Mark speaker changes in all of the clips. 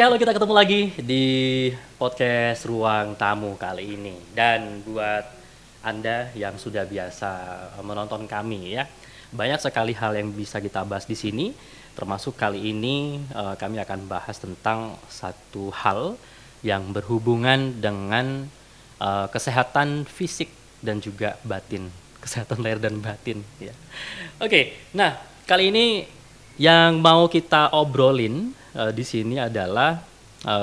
Speaker 1: halo, kita ketemu lagi di podcast Ruang Tamu kali ini. Dan buat Anda yang sudah biasa menonton kami ya, banyak sekali hal yang bisa kita bahas di sini. Termasuk kali ini kami akan bahas tentang satu hal yang berhubungan dengan kesehatan fisik dan juga batin, kesehatan lahir dan batin ya. Oke, nah kali ini yang mau kita obrolin di sini adalah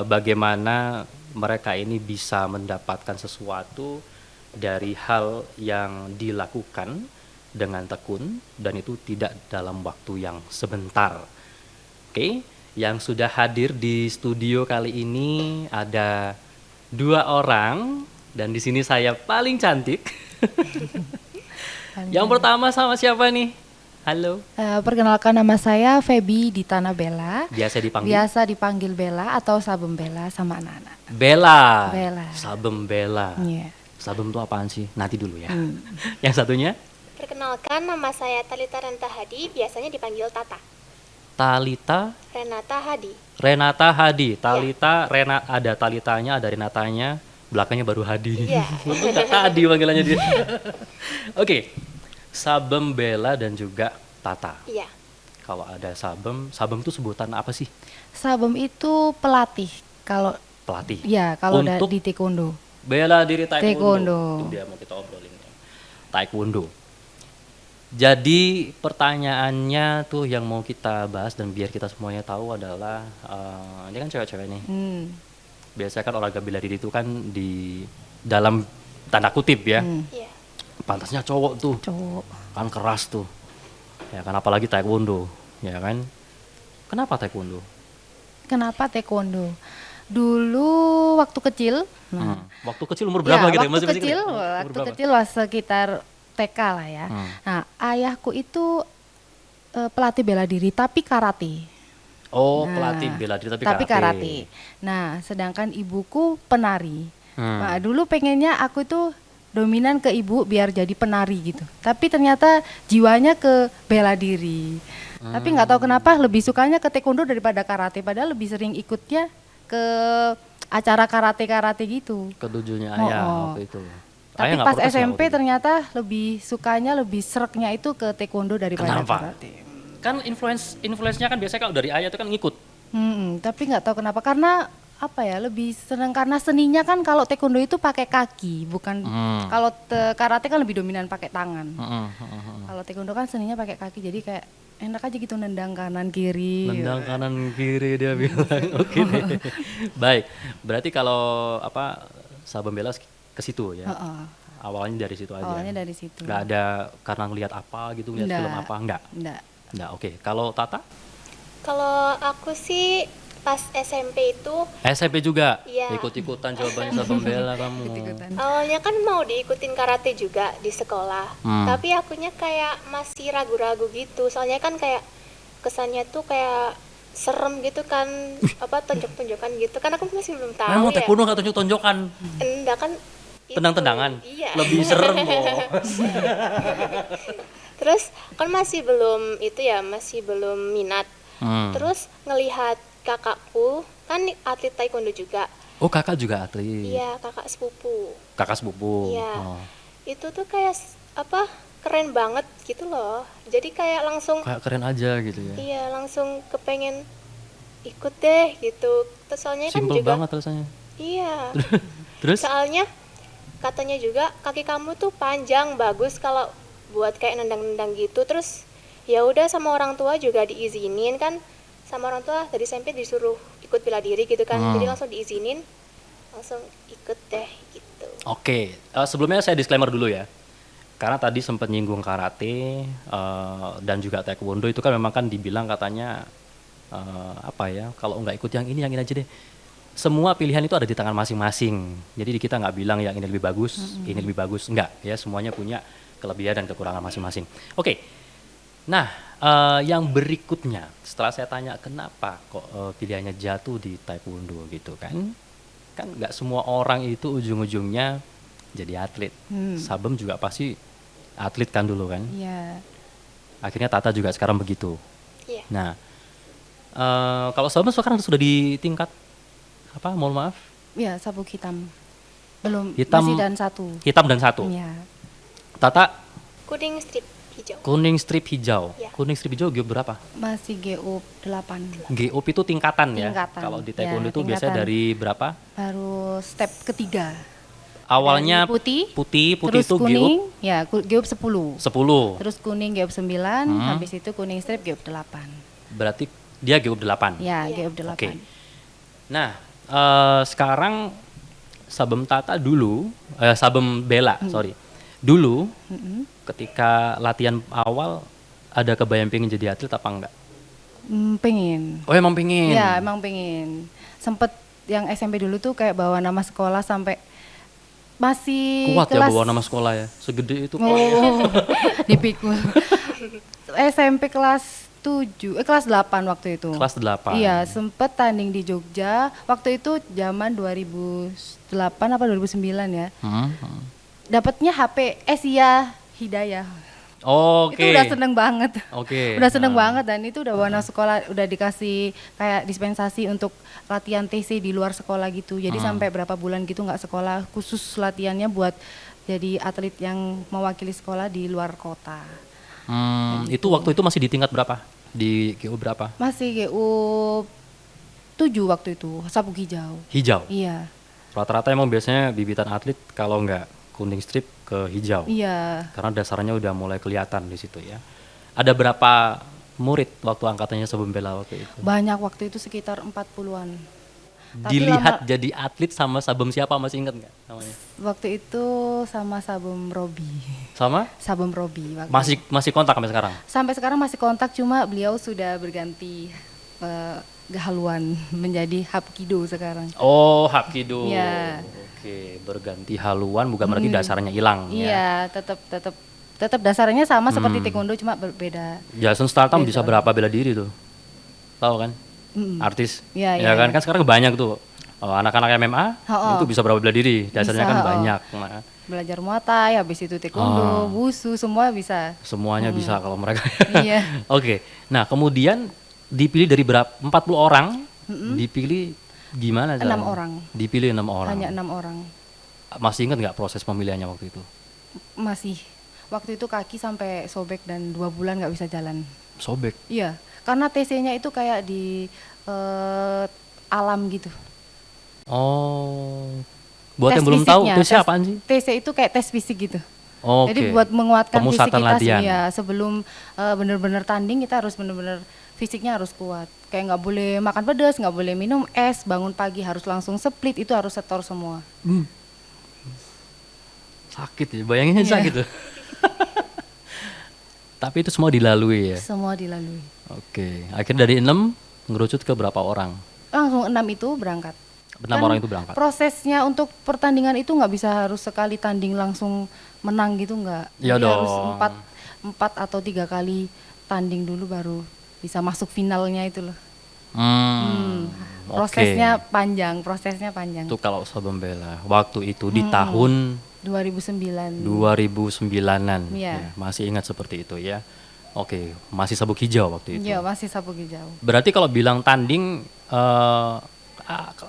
Speaker 1: bagaimana mereka ini bisa mendapatkan sesuatu dari hal yang dilakukan dengan tekun dan itu tidak dalam waktu yang sebentar. Oke, yang sudah hadir di studio kali ini ada 2 orang dan di sini saya paling cantik. Yang pertama sama siapa nih? Halo.
Speaker 2: Perkenalkan, nama saya Feby Ditana Bella.
Speaker 1: Biasa
Speaker 2: dipanggil Bella atau Sabem Bella sama anak-anak.
Speaker 1: Bella.
Speaker 2: Bella.
Speaker 1: Sabem Bella.
Speaker 2: Yeah.
Speaker 1: Sabem itu apaan sih? Nanti dulu ya. Yang satunya?
Speaker 3: Perkenalkan, nama saya Talita Renata Hadi, biasanya dipanggil Tata.
Speaker 1: Talita
Speaker 3: Renata Hadi.
Speaker 1: Renata Hadi. Talita, ada Talitanya, ada Renatanya, belakangnya baru Hadi.
Speaker 3: Iya.
Speaker 1: Untung nggak Hadi panggilannya dia. Oke. Sabem, Bella dan juga Tata.
Speaker 3: Iya.
Speaker 1: Kalau ada Sabem itu sebutan apa sih?
Speaker 2: Sabem itu pelatih. Kalau
Speaker 1: Pelatih.
Speaker 2: ya, kalau
Speaker 1: Untuk
Speaker 2: di taekwondo.
Speaker 1: bela diri taekwondo.
Speaker 2: Taekwondo.
Speaker 1: Itu dia mau kita obrolin ya. Taekwondo. Jadi pertanyaannya tuh yang mau kita bahas dan biar kita semuanya tahu adalah ini kan cewek-cewek nih. Biasanya kan olahraga bela diri itu kan di dalam tanda kutip ya.
Speaker 3: Iya.
Speaker 1: Pantasnya cowok tuh.
Speaker 2: Cowok.
Speaker 1: Kan keras tuh. Ya kan apalagi taekwondo, ya kan? Kenapa taekwondo?
Speaker 2: Kenapa taekwondo? Dulu waktu kecil.
Speaker 1: Waktu kecil umur berapa gitu?
Speaker 2: Waktu kecil sekitar TK lah ya. Nah, ayahku itu pelatih bela diri tapi karate.
Speaker 1: Oh, pelatih bela diri tapi karate.
Speaker 2: Nah, sedangkan ibuku penari. Nah, dulu pengennya aku itu dominan ke ibu biar jadi penari gitu. Tapi ternyata jiwanya ke bela diri. Tapi nggak tahu kenapa lebih sukanya ke taekwondo daripada karate. Padahal lebih sering ikutnya ke acara karate gitu.
Speaker 1: Ketujuhnya ayah waktu itu.
Speaker 2: Tapi pas SMP ternyata lebih sukanya, lebih sereknya itu ke taekwondo daripada karate.
Speaker 1: Kan influence-nya kan biasanya kalau dari ayah itu kan ngikut.
Speaker 2: Tapi nggak tahu kenapa, karena apa ya, lebih senang karena seninya kan kalau taekwondo itu pakai kaki, bukan kalau karate kan lebih dominan pakai tangan. Kalau taekwondo kan seninya pakai kaki, jadi kayak enak aja gitu nendang kanan kiri.
Speaker 1: Nendang kanan kiri dia bilang. Oke deh. Baik, berarti kalau Sabem Bella ke situ ya. Awalnya dari situ aja.
Speaker 2: Awalnya dari situ.
Speaker 1: Nggak ada karena ngelihat apa gitu, ngelihat film apa, enggak. Enggak, oke. Kalau Tata?
Speaker 3: Kalau aku sih pas SMP itu.
Speaker 1: SMP juga?
Speaker 3: Iya.
Speaker 1: Ikut-ikutan jawabannya Sabem Bella kamu.
Speaker 3: Awalnya kan mau diikutin karate juga di sekolah. Tapi akunya kayak masih ragu-ragu gitu. Soalnya kan kayak kesannya tuh kayak serem gitu kan, tonjok-tonjokan gitu. Kan aku masih belum tahu.
Speaker 1: Emang taekwondo nggak tonjok-tonjokan?
Speaker 3: Enggak kan.
Speaker 1: Tendang-tendangan?
Speaker 3: Iya.
Speaker 1: Lebih serem kok.
Speaker 3: Terus kan masih belum minat. Terus ngelihat kakakku kan atlet taekwondo juga.
Speaker 1: Oh, kakak juga atlet?
Speaker 3: Iya, kakak sepupu.
Speaker 1: Kakak sepupu?
Speaker 3: Iya. Itu tuh kayak keren banget gitu loh. Jadi kayak langsung
Speaker 1: kayak keren aja gitu ya?
Speaker 3: Iya, langsung kepengen ikut deh gitu. Terus soalnya kan juga
Speaker 1: simple banget rasanya.
Speaker 3: Iya.
Speaker 1: Terus?
Speaker 3: Soalnya katanya juga kaki kamu tuh panjang, bagus kalau buat kayak nendang-nendang gitu. Terus ya udah sama orang tua juga diizinin kan. Sama orang tua dari SMP disuruh ikut bela diri gitu kan. Jadi langsung diizinin, langsung ikut deh gitu.
Speaker 1: Oke, sebelumnya saya disclaimer dulu ya. Karena tadi sempat nyinggung karate dan juga taekwondo itu kan memang kan dibilang katanya kalau nggak ikut yang ini aja deh. Semua pilihan itu ada di tangan masing-masing. Jadi kita nggak bilang yang ini lebih bagus, ini lebih bagus, enggak ya, semuanya punya kelebihan dan kekurangan masing-masing. Oke. Nah, yang berikutnya setelah saya tanya kenapa kok pilihannya jatuh di taekwondo gitu kan nggak semua orang itu ujung-ujungnya jadi atlet. Sabem juga pasti atlet kan dulu kan. Akhirnya Tata juga sekarang begitu. Nah, kalau Sabem sekarang sudah di tingkat apa? Mohon maaf.
Speaker 2: Ya, sabuk hitam. Belum,
Speaker 1: Hitam.
Speaker 2: masih dan satu.
Speaker 1: Hitam dan satu.
Speaker 2: Ya.
Speaker 1: Tata
Speaker 3: Kuning strip hijau.
Speaker 1: kuning strip hijau.
Speaker 3: Ya.
Speaker 1: Kuning strip hijau GOP berapa?
Speaker 2: Masih GO 8.
Speaker 1: GOP itu tingkatan ya.
Speaker 2: Tingkatan.
Speaker 1: Kalau di
Speaker 2: Ya,
Speaker 1: taekwondo itu biasanya
Speaker 2: tingkatan.
Speaker 1: dari berapa?
Speaker 2: Baru step ketiga.
Speaker 1: Awalnya
Speaker 2: Dari putih,
Speaker 1: putih
Speaker 2: terus
Speaker 1: itu
Speaker 2: kuning, ya GO 10.
Speaker 1: 10.
Speaker 2: Terus kuning GO 9, habis itu kuning strip GO 8.
Speaker 1: Berarti dia GOP 8.
Speaker 2: Ya,
Speaker 3: Iya.
Speaker 2: GO 8.
Speaker 1: Oke. Nah, sekarang Sabem Tata dulu, Sabem Bella, sorry. Dulu ketika latihan awal ada kebayang pengen jadi atlet apa enggak?
Speaker 2: Pengen.
Speaker 1: Oh, emang pengen.
Speaker 2: Ya, emang pengen. Sempet yang SMP dulu tuh kayak bawa nama sekolah sampai masih
Speaker 1: Kuat ya
Speaker 2: kelas
Speaker 1: bawa nama sekolah ya. Segede itu.
Speaker 2: Oh, dipikul. SMP kelas 8 waktu itu.
Speaker 1: Kelas 8.
Speaker 2: Iya, sempet tanding di Jogja. Waktu itu zaman 2008 apa 2009 ya. Dapatnya HP Asia Hidayah.
Speaker 1: Oke.
Speaker 2: Itu udah seneng banget.
Speaker 1: Oke.
Speaker 2: Udah seneng banget dan itu udah warna sekolah, udah dikasih kayak dispensasi untuk latihan TC di luar sekolah gitu. Jadi sampai berapa bulan gitu nggak sekolah, khusus latihannya buat jadi atlet yang mewakili sekolah di luar kota.
Speaker 1: Itu waktu itu masih di tingkat berapa? Di GO berapa?
Speaker 2: Masih GU 7 waktu itu, sabuk hijau.
Speaker 1: Hijau.
Speaker 2: Iya.
Speaker 1: Rata-rata emang biasanya bibitan atlet kalau nggak kuning strip ke hijau.
Speaker 2: Iya.
Speaker 1: Karena dasarnya udah mulai kelihatan di situ ya. Ada berapa murid waktu angkatannya Sabem Bella waktu itu?
Speaker 2: Banyak waktu itu sekitar 40-an. Tapi
Speaker 1: Dilihat jadi atlet sama Sabem siapa, masih inget nggak namanya?
Speaker 2: Waktu itu sama Sabem Robi.
Speaker 1: Sama?
Speaker 2: Sabem Robi waktu
Speaker 1: Masih kontak sampai sekarang?
Speaker 2: Sampai sekarang masih kontak, cuma beliau sudah berganti haluan menjadi Hapkido sekarang.
Speaker 1: Oh, Hapkido.
Speaker 2: Iya.
Speaker 1: Oke, berganti haluan bukan berarti dasarnya hilang ya.
Speaker 2: Iya, tetap dasarnya sama seperti taekwondo cuma berbeda.
Speaker 1: Jason Statham
Speaker 2: Beda.
Speaker 1: bisa berapa bela diri tuh? Tahu kan? Artis.
Speaker 2: Iya,
Speaker 1: Ya
Speaker 2: iya,
Speaker 1: kan
Speaker 2: iya.
Speaker 1: kan sekarang banyak tuh. Anak-anak MMA
Speaker 2: Oh.
Speaker 1: itu bisa berapa bela diri? Dasarnya
Speaker 2: Bisa,
Speaker 1: kan
Speaker 2: oh.
Speaker 1: banyak. Nah,
Speaker 2: Belajar Muay Thai, habis itu taekwondo, wusu, semua bisa.
Speaker 1: semuanya bisa kalau mereka.
Speaker 2: Iya.
Speaker 1: Oke. Nah, kemudian dipilih dari berapa? 40 orang. Dipilih gimana
Speaker 2: 6
Speaker 1: caranya?
Speaker 2: orang.
Speaker 1: Dipilih 6 orang.
Speaker 2: Hanya 6 orang.
Speaker 1: Masih ingat nggak proses pemilihannya waktu itu?
Speaker 2: Masih. Waktu itu kaki sampai sobek dan 2 bulan nggak bisa jalan.
Speaker 1: Sobek.
Speaker 2: Iya, karena TC-nya itu kayak di alam gitu.
Speaker 1: Oh. Buat
Speaker 2: Tes
Speaker 1: yang belum tahu,
Speaker 2: fisiknya,
Speaker 1: itu apaan sih?
Speaker 2: TC itu kayak tes fisik gitu.
Speaker 1: Oke.
Speaker 2: Jadi buat menguatkan fisik
Speaker 1: Pemusatan
Speaker 2: kita
Speaker 1: latihan.
Speaker 2: ya, sebelum benar-benar tanding kita harus benar-benar fisiknya harus kuat. Kayak nggak boleh makan pedas, nggak boleh minum es, bangun pagi harus langsung split, itu harus setor semua.
Speaker 1: Sakit ya, bayanginnya
Speaker 2: Iya.
Speaker 1: sakit tuh. Tapi itu semua dilalui ya.
Speaker 2: Semua dilalui.
Speaker 1: Oke, akhirnya dari 6 ngerucut ke berapa orang?
Speaker 2: Langsung 6 itu berangkat.
Speaker 1: 6 orang itu berangkat.
Speaker 2: Prosesnya untuk pertandingan itu nggak bisa harus sekali tanding langsung menang gitu nggak.
Speaker 1: Iya
Speaker 2: Jadi harus
Speaker 1: dong.
Speaker 2: 4 atau 3 kali tanding dulu baru bisa masuk finalnya itu loh. Prosesnya panjang.
Speaker 1: Itu kalau Sabem Bella waktu itu di tahun
Speaker 2: 2009.
Speaker 1: 2009-an.
Speaker 2: Iya.
Speaker 1: Ya, masih ingat seperti itu ya. Oke, masih sabuk hijau waktu itu.
Speaker 2: Iya, masih sabuk hijau.
Speaker 1: Berarti kalau bilang tanding,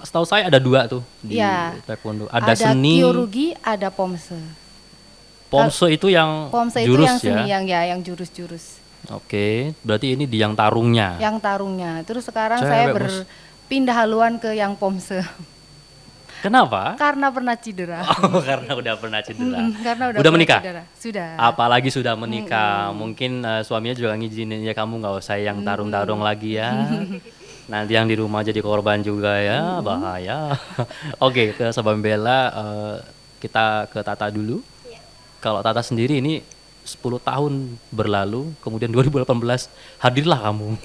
Speaker 1: setahu saya ada 2 tuh di
Speaker 2: Iya.
Speaker 1: taekwondo. Ada seni,
Speaker 2: kyorugi, ada pomse.
Speaker 1: pomse itu yang
Speaker 2: Pomse itu
Speaker 1: jurus
Speaker 2: yang seni,
Speaker 1: ya.
Speaker 2: yang jurus-jurus.
Speaker 1: Oke, berarti ini di yang tarungnya.
Speaker 2: Yang tarungnya. Terus sekarang
Speaker 1: Cewek,
Speaker 2: saya
Speaker 1: Bos.
Speaker 2: berpindah haluan ke yang pomse.
Speaker 1: Kenapa?
Speaker 2: Karena pernah cedera.
Speaker 1: Oh, karena udah pernah cedera.
Speaker 2: Karena udah
Speaker 1: Udah
Speaker 2: pernah
Speaker 1: menikah?
Speaker 2: cedera. Sudah.
Speaker 1: Apalagi sudah menikah, mungkin suaminya juga ngizinin ya kamu nggak usah yang tarung-tarung lagi ya. Nanti yang di rumah jadi korban juga ya, bahaya. Oke, ke Sabem Bella, kita ke Tata dulu.
Speaker 3: Iya.
Speaker 1: Kalau Tata sendiri ini 10 tahun berlalu, kemudian 2018 hadirlah kamu.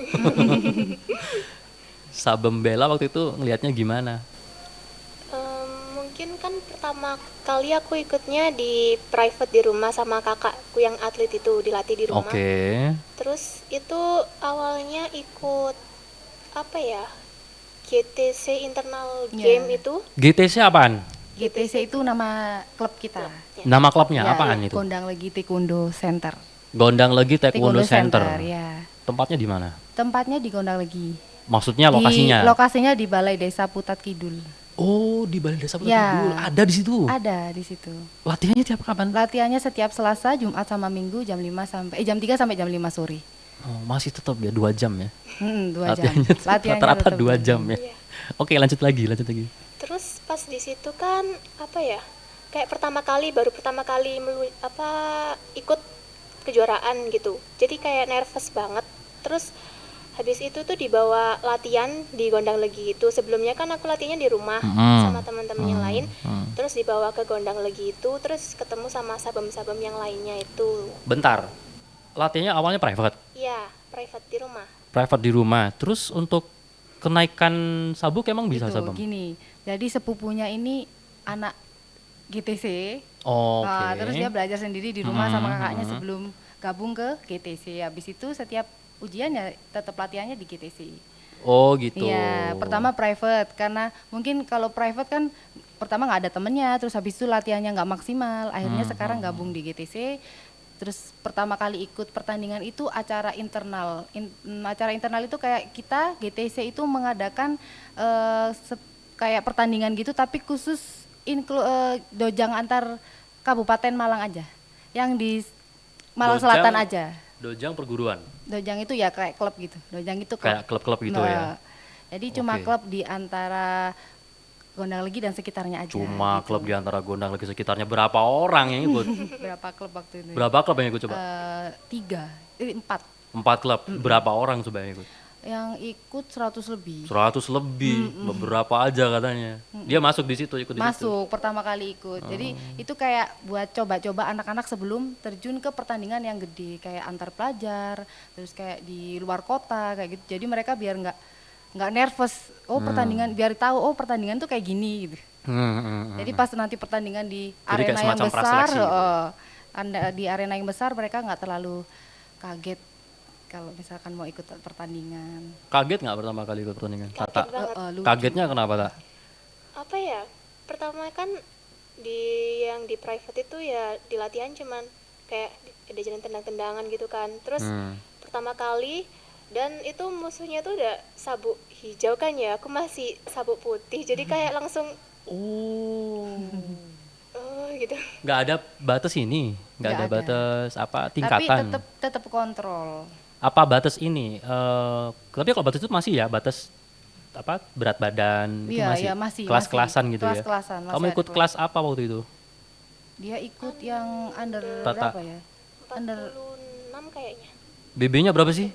Speaker 1: Sabem Bella waktu itu ngelihatnya gimana?
Speaker 3: Mungkin kan pertama kali aku ikutnya di private di rumah sama kakakku yang atlet itu, dilatih di rumah.
Speaker 1: Oke.
Speaker 3: Terus itu awalnya ikut apa ya, GTC internal
Speaker 2: Ya.
Speaker 3: game itu.
Speaker 1: GTC apaan?
Speaker 2: GTC itu nama klub kita.
Speaker 1: Nama klubnya
Speaker 2: Ya,
Speaker 1: apaan itu?
Speaker 2: Gondang Legi Taekwondo Center.
Speaker 1: Gondang Legi Taekwondo Center.
Speaker 2: ya.
Speaker 1: Tempatnya di mana?
Speaker 2: Tempatnya di Gondang Legi.
Speaker 1: Maksudnya lokasinya?
Speaker 2: Lokasinya di Balai Desa Putat Kidul.
Speaker 1: Oh, di Balai Desa Putat
Speaker 2: Ya.
Speaker 1: Kidul. Ada di situ?
Speaker 2: Ada di situ.
Speaker 1: Latihannya tiap kapan?
Speaker 2: Latihannya setiap Selasa, Jumat sama Minggu jam 3 sampai jam 5 sore.
Speaker 1: Oh, masih tetap ya 2 jam ya?
Speaker 2: 2 jam.
Speaker 1: Latihannya rata-rata
Speaker 2: tetap
Speaker 1: 2
Speaker 2: 2
Speaker 1: jam ya?
Speaker 3: Iya.
Speaker 1: Oke, lanjut lagi.
Speaker 3: Terus pas di situ kan apa ya? Kayak baru pertama kali ikut kejuaraan gitu. Jadi kayak nervous banget. Terus habis itu tuh dibawa latihan di Gondang Legi itu. Sebelumnya kan aku latihannya di rumah sama teman-teman yang lain. Terus dibawa ke Gondang Legi itu, terus ketemu sama sabem-sabem yang lainnya itu.
Speaker 1: Bentar, latihannya awalnya private?
Speaker 3: Iya, private di rumah.
Speaker 1: Private di rumah. Terus untuk kenaikan sabuk emang bisa
Speaker 2: Gitu,
Speaker 1: sabem?
Speaker 2: gini. Jadi sepupunya ini anak GTC.
Speaker 1: Oh, oke.
Speaker 2: Terus dia belajar sendiri di rumah sama kakaknya sebelum gabung ke GTC. Habis itu setiap ujian ya tetap latihannya di GTC.
Speaker 1: Oh gitu.
Speaker 2: Iya, pertama private karena mungkin kalau private kan pertama nggak ada temennya, terus habis itu latihannya nggak maksimal. Akhirnya sekarang gabung di GTC. Terus pertama kali ikut pertandingan itu acara internal. Acara internal itu kayak kita GTC itu mengadakan kayak pertandingan gitu, tapi khusus dojang antar Kabupaten Malang aja, yang di Malang
Speaker 1: Dojang-
Speaker 2: Selatan aja.
Speaker 1: Dojang perguruan.
Speaker 2: Dojang itu ya kayak klub gitu. Dojang itu
Speaker 1: Kayak klub-klub gitu ya.
Speaker 2: Jadi cuma
Speaker 1: Oke.
Speaker 2: klub di antara Gondang Legi dan sekitarnya aja.
Speaker 1: Cuma
Speaker 2: gitu.
Speaker 1: klub di antara Gondang Legi sekitarnya. Berapa orang yang ikut?
Speaker 2: Berapa klub waktu itu?
Speaker 1: Berapa klub yang ikut coba?
Speaker 2: 4.
Speaker 1: 4 klub. Berapa orang coba yang ikut?
Speaker 2: Yang ikut 100 lebih.
Speaker 1: 100 lebih. Beberapa aja katanya. Dia masuk di situ, ikut di situ.
Speaker 2: Masuk pertama kali ikut. Jadi itu kayak buat coba-coba anak-anak sebelum terjun ke pertandingan yang gede kayak antar pelajar, terus kayak di luar kota kayak gitu. Jadi mereka biar nggak nervous. Oh pertandingan, biar tahu oh pertandingan tuh kayak gini gitu. Jadi pas nanti pertandingan di
Speaker 1: Jadi kayak
Speaker 2: arena yang
Speaker 1: semacam
Speaker 2: besar,
Speaker 1: praseleksi gitu.
Speaker 2: di arena yang besar mereka nggak terlalu kaget kalau misalkan mau ikut pertandingan.
Speaker 1: Kaget nggak pertama kali ikut pertandingan?
Speaker 3: Kaget
Speaker 1: Tata.
Speaker 3: banget.
Speaker 2: Lucu.
Speaker 1: Kagetnya kenapa, Tak?
Speaker 3: Apa ya? Pertama kan yang di private itu ya di latihan cuman kayak diajarin tendang-tendangan gitu kan. Terus pertama kali dan itu musuhnya tuh udah sabuk hijau kan ya. Aku masih sabuk putih. Jadi kayak langsung gitu.
Speaker 1: Nggak ada batas ini? Nggak ada
Speaker 2: Nggak ada.
Speaker 1: batas apa
Speaker 2: Tapi
Speaker 1: tingkatan?
Speaker 2: tetap kontrol.
Speaker 1: Apa batas ini? Tapi kalau batas itu masih ya batas apa berat badan itu
Speaker 2: Iya,
Speaker 1: masih,
Speaker 2: iya, masih,
Speaker 1: kelas-kelasan
Speaker 2: masih.
Speaker 1: gitu ya.
Speaker 2: Kelas-kelasan, masih
Speaker 1: Kamu
Speaker 2: ada
Speaker 1: ikut kelas apa waktu itu?
Speaker 2: Dia ikut yang under
Speaker 1: Tata.
Speaker 2: berapa ya? Under
Speaker 3: 46 kayaknya.
Speaker 1: BB-nya berapa sih?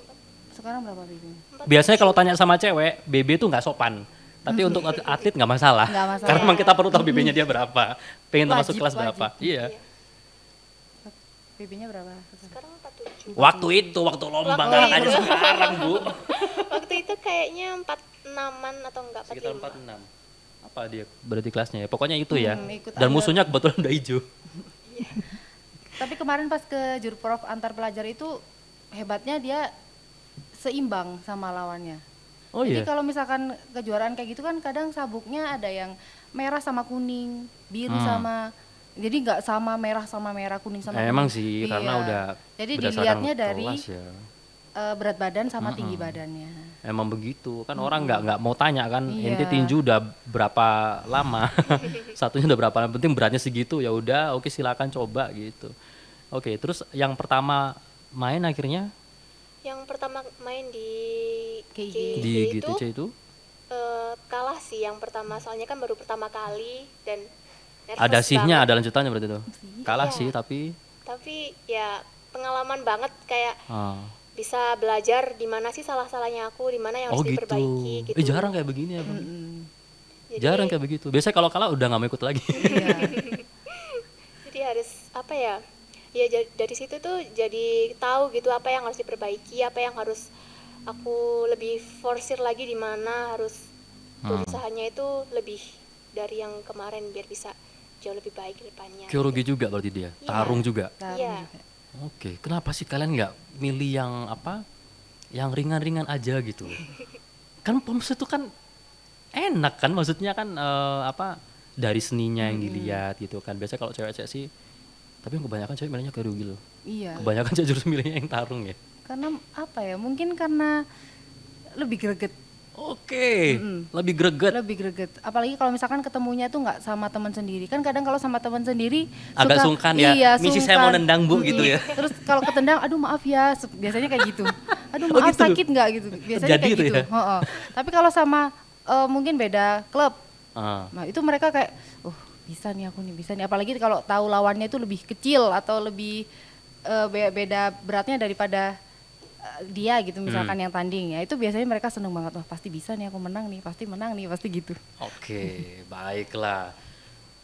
Speaker 2: sekarang berapa bibinya?
Speaker 1: Biasanya kalau tanya sama cewek, BB itu nggak sopan. Tapi untuk atlet nggak masalah.
Speaker 2: Nggak masalah.
Speaker 1: Karena memang kita perlu tahu BB-nya dia berapa. Pengen masuk
Speaker 2: Wajib,
Speaker 1: kelas
Speaker 2: wajib.
Speaker 1: berapa. Iya.
Speaker 2: Bibinya berapa?
Speaker 3: Sekarang 47.
Speaker 1: Waktu itu, waktu lomba
Speaker 3: Waktu
Speaker 1: nggak
Speaker 3: itu.
Speaker 1: aja sekarang, Bu.
Speaker 3: Waktu itu kayaknya 46-an atau enggak
Speaker 1: Sekitar
Speaker 3: 45.
Speaker 1: 46. Apa dia berarti kelasnya ya? Pokoknya itu ya.
Speaker 2: ikut
Speaker 1: Dan
Speaker 2: under.
Speaker 1: musuhnya kebetulan udah hijau.
Speaker 2: Tapi kemarin pas ke Jurprov antar pelajar itu hebatnya dia seimbang sama lawannya.
Speaker 1: Oh
Speaker 2: Jadi
Speaker 1: iya.
Speaker 2: kalau misalkan kejuaraan kayak gitu kan kadang sabuknya ada yang merah sama kuning, biru sama, jadi nggak sama merah kuning sama kuning.
Speaker 1: Emang sih karena
Speaker 2: Iya.
Speaker 1: udah
Speaker 2: Jadi
Speaker 1: berdasarkan
Speaker 2: dilihatnya dari
Speaker 1: kelas ya.
Speaker 2: berat badan sama tinggi badannya.
Speaker 1: Emang begitu kan orang nggak mau tanya kan
Speaker 2: Iya.
Speaker 1: ente tinju udah berapa lama satunya udah berapa lama penting beratnya segitu ya udah oke silakan coba gitu. Oke terus yang pertama main akhirnya
Speaker 3: Yang pertama main di
Speaker 2: GIG.
Speaker 1: di
Speaker 3: itu
Speaker 1: GTC itu
Speaker 3: kalah sih yang pertama soalnya kan baru pertama kali dan nervous
Speaker 1: ada sihnya
Speaker 3: banget.
Speaker 1: ada lanjutannya berarti itu kalah
Speaker 3: Iya.
Speaker 1: sih tapi
Speaker 3: Tapi ya pengalaman banget kayak
Speaker 1: ah.
Speaker 3: bisa belajar di mana sih salah-salahnya aku, di mana yang
Speaker 1: Oh
Speaker 3: harus
Speaker 1: gitu.
Speaker 3: diperbaiki gitu.
Speaker 1: Jarang kayak begini ya Bang.
Speaker 3: Jadi-
Speaker 1: Jarang kayak begitu biasanya kalau kalah udah nggak mau ikut lagi.
Speaker 2: Iya.
Speaker 3: Jadi harus apa ya? Ya dari situ tuh jadi tahu gitu apa yang harus diperbaiki, apa yang harus aku lebih forsir lagi di mana harus berusahanya itu lebih dari yang kemarin biar bisa jauh lebih baik ke depannya.
Speaker 1: Kyorugi juga berarti dia
Speaker 3: Iya.
Speaker 1: tarung juga.
Speaker 2: Tarung
Speaker 3: Iya.
Speaker 2: juga.
Speaker 1: Oke, kenapa sih kalian nggak milih yang apa? Yang ringan-ringan aja gitu. Kan POMS itu kan enak kan, maksudnya kan apa? Dari seninya yang dilihat gitu kan. Biasanya kalau cewek-cewek sih, tapi yang kebanyakan cewek milihnya Kyorugi loh.
Speaker 2: Iya.
Speaker 1: Kebanyakan cewek justru milihnya yang tarung ya.
Speaker 2: Karena apa ya? Mungkin karena lebih greget.
Speaker 1: Oke, lebih greget.
Speaker 2: Lebih greget. Apalagi kalau misalkan ketemunya tuh nggak sama teman sendiri. Kan kadang kalau sama teman sendiri
Speaker 1: Agak
Speaker 2: suka,
Speaker 1: sungkan ya.
Speaker 2: Iya,
Speaker 1: Misi saya mau nendang, Bu, gitu ya.
Speaker 2: Terus kalau ketendang, aduh maaf ya, biasanya kayak gitu. Aduh
Speaker 1: Oh,
Speaker 2: maaf
Speaker 1: gitu?
Speaker 2: sakit nggak gitu. Biasanya
Speaker 1: Jadi
Speaker 2: kayak
Speaker 1: itu
Speaker 2: gitu.
Speaker 1: ya?
Speaker 2: Heeh. Tapi kalau sama mungkin beda klub.
Speaker 1: Ah.
Speaker 2: Nah, itu mereka kayak, bisa nih aku nih, bisa nih. Apalagi kalau tahu lawannya itu lebih kecil atau lebih beda beratnya daripada dia gitu misalkan yang tanding ya, itu biasanya mereka seneng banget, pasti bisa nih aku menang nih, pasti menang nih, pasti gitu.
Speaker 1: Oke, baiklah.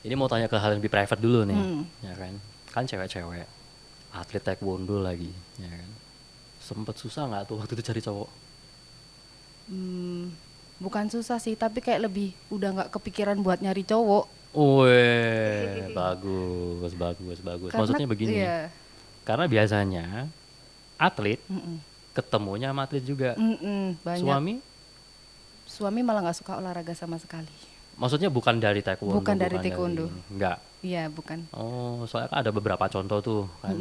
Speaker 1: Ini mau tanya ke hal yang lebih private dulu nih, ya kan? Kan cewek-cewek, atlet taekwondo lagi, ya kan? Sempet susah nggak tuh waktu itu cari cowok?
Speaker 2: Bukan susah sih, tapi kayak lebih udah nggak kepikiran buat nyari cowok.
Speaker 1: Wih, bagus, bagus, bagus.
Speaker 2: Karena,
Speaker 1: Maksudnya begini,
Speaker 2: iya.
Speaker 1: karena biasanya atlet ketemunya sama atlet juga.
Speaker 2: Banyak. Suami malah nggak suka olahraga sama sekali.
Speaker 1: Maksudnya bukan dari taekwondo?
Speaker 2: Bukan dari taekwondo.
Speaker 1: Enggak?
Speaker 2: Iya, bukan.
Speaker 1: Oh, soalnya kan ada beberapa contoh tuh kan.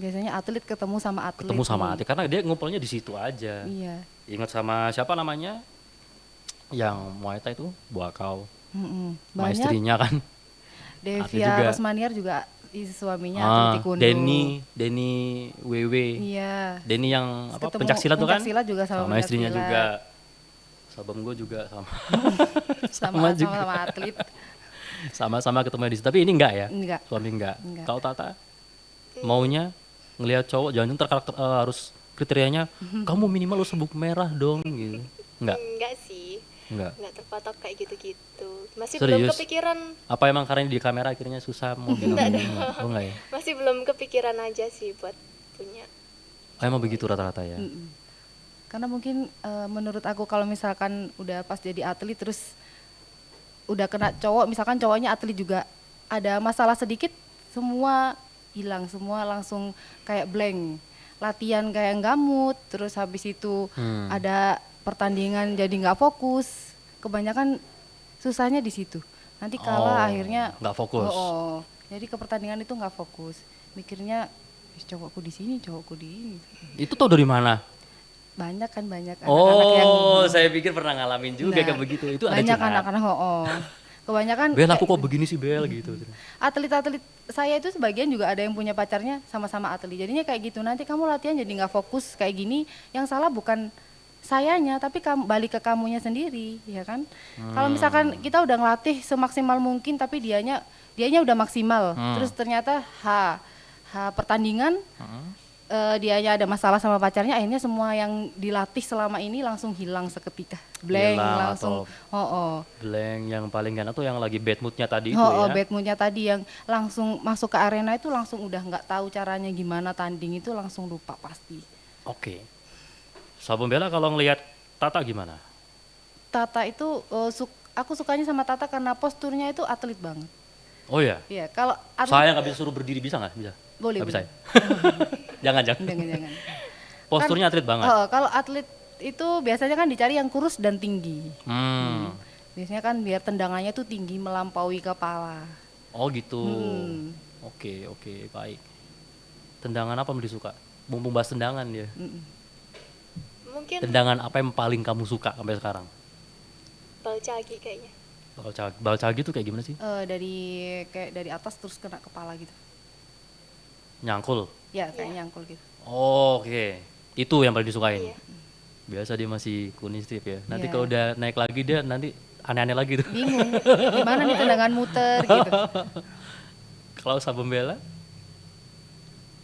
Speaker 2: Biasanya atlet ketemu sama atlet.
Speaker 1: Ketemu sama atlet, karena dia ngumpulnya di situ aja.
Speaker 2: Iya.
Speaker 1: Ingat sama siapa namanya? Yang Muay Thai itu, Buakau. Sama
Speaker 2: Banyak.
Speaker 1: istrinya kan.
Speaker 2: Devia Rosmaniar juga suaminya atlet taekwondo.
Speaker 1: Denny WW.
Speaker 2: Iya.
Speaker 1: Denny yang apa,
Speaker 2: Ketemu
Speaker 1: pencaksilat tuh kan?
Speaker 2: pencaksilat juga sama
Speaker 1: istrinya
Speaker 2: pencaksilat.
Speaker 1: juga. Sabem gue juga sama.
Speaker 2: sama
Speaker 1: juga.
Speaker 2: atlet.
Speaker 1: Sama-sama ketemu di situ. Tapi ini enggak ya?
Speaker 2: Enggak.
Speaker 1: Suami enggak.
Speaker 2: Enggak.
Speaker 1: Kalau Tata maunya ngelihat cowok, jangan harus kriterianya kamu minimal lu sabuk merah dong gitu. Enggak.
Speaker 3: Enggak sih.
Speaker 1: Enggak.
Speaker 3: Enggak terpatok kayak gitu-gitu. Masih
Speaker 1: Serius?
Speaker 3: belum kepikiran.
Speaker 1: Apa emang karena di kamera akhirnya susah mau bilang? Oh enggak ya?
Speaker 3: Masih belum kepikiran aja sih buat punya.
Speaker 1: Oh, emang begitu rata-rata ya?
Speaker 2: Karena mungkin menurut aku kalau misalkan udah pas jadi atlet terus udah kena cowok, misalkan cowoknya atlet juga, ada masalah sedikit semua hilang, semua langsung kayak blank. Latihan kayak gamut, terus habis itu ada pertandingan jadi nggak fokus. Kebanyakan susahnya di situ. Nanti kalah akhirnya
Speaker 1: nggak fokus.
Speaker 2: Jadi ke pertandingan itu nggak fokus. Mikirnya cowokku di sini, cowokku di ini.
Speaker 1: Itu tau dari mana?
Speaker 2: Banyak anak-anak
Speaker 1: yang
Speaker 2: yang
Speaker 1: saya pikir pernah ngalamin juga kayak begitu. Itu
Speaker 2: banyak
Speaker 1: ada
Speaker 2: anak-anak kebanyakan
Speaker 1: Bel, aku kok begini sih Bel gitu.
Speaker 2: atlet-atlet saya itu sebagian juga ada yang punya pacarnya sama-sama atlet, jadinya kayak gitu. Nanti kamu latihan jadi nggak fokus kayak gini, yang salah bukan sayanya tapi balik ke kamunya sendiri, ya kan? Kalau misalkan kita udah ngelatih semaksimal mungkin tapi dianya udah maksimal, terus ternyata pertandingan dianya ada masalah sama pacarnya, akhirnya semua yang dilatih selama ini langsung hilang seketika, blank langsung.
Speaker 1: Blank yang paling gak tuh yang lagi bad moodnya tadi itu ya.
Speaker 2: Bad moodnya tadi yang langsung masuk ke arena itu langsung udah nggak tahu caranya gimana tanding, itu langsung lupa pasti.
Speaker 1: Oke. Sabun Bella kalau ngelihat Tata gimana?
Speaker 2: Tata itu aku sukanya sama Tata karena posturnya itu atlet banget.
Speaker 1: Oh ya?
Speaker 2: Iya, kalau
Speaker 1: saya nggak bisa suruh berdiri, bisa nggak? Bisa?
Speaker 2: Boleh.
Speaker 1: Nggak bisa ya? Jangan. Posturnya atlet banget.
Speaker 2: Kalau atlet itu biasanya kan dicari yang kurus dan tinggi. Biasanya kan biar tendangannya tuh tinggi melampaui kepala.
Speaker 1: Oh gitu. Oke, baik. Tendangan apa yang disuka? Mumpung bahas tendangan dia.
Speaker 3: Mungkin
Speaker 1: Tendangan apa yang paling kamu suka sampai sekarang?
Speaker 3: balcagi kayaknya.
Speaker 1: Balcagi tuh kayak gimana sih?
Speaker 2: Dari atas terus kena kepala gitu.
Speaker 1: Nyangkul?
Speaker 2: Ya, kayak nyangkul gitu.
Speaker 1: Oke. Itu yang paling disukain?
Speaker 3: Iya.
Speaker 1: Biasa dia masih kuning strip ya. Nanti
Speaker 2: Iya.
Speaker 1: kalau udah naik lagi dia nanti aneh-aneh lagi tuh.
Speaker 2: Bingung, gimana nih tendangan muter gitu.
Speaker 1: Kalau Sabun Bella?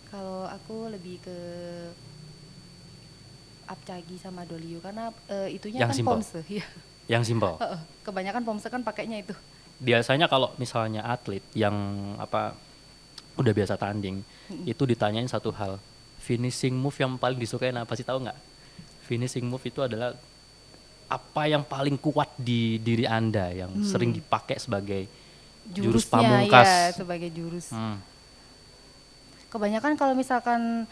Speaker 2: Kalau aku lebih ke Apcagi sama Dolio karena itunya
Speaker 1: Yang
Speaker 2: kan
Speaker 1: simple.
Speaker 2: pomse. Ya.
Speaker 1: Yang simpel.
Speaker 2: Kebanyakan pomse kan pakainya itu.
Speaker 1: Biasanya kalau misalnya atlet yang udah biasa tanding, itu ditanyain satu hal, finishing move yang paling disukain apa sih, tahu nggak? Finishing move itu adalah apa yang paling kuat di diri Anda yang sering dipakai sebagai jurus
Speaker 2: Jurusnya,
Speaker 1: pamungkas.
Speaker 2: ya, sebagai jurus. Kebanyakan kalau misalkan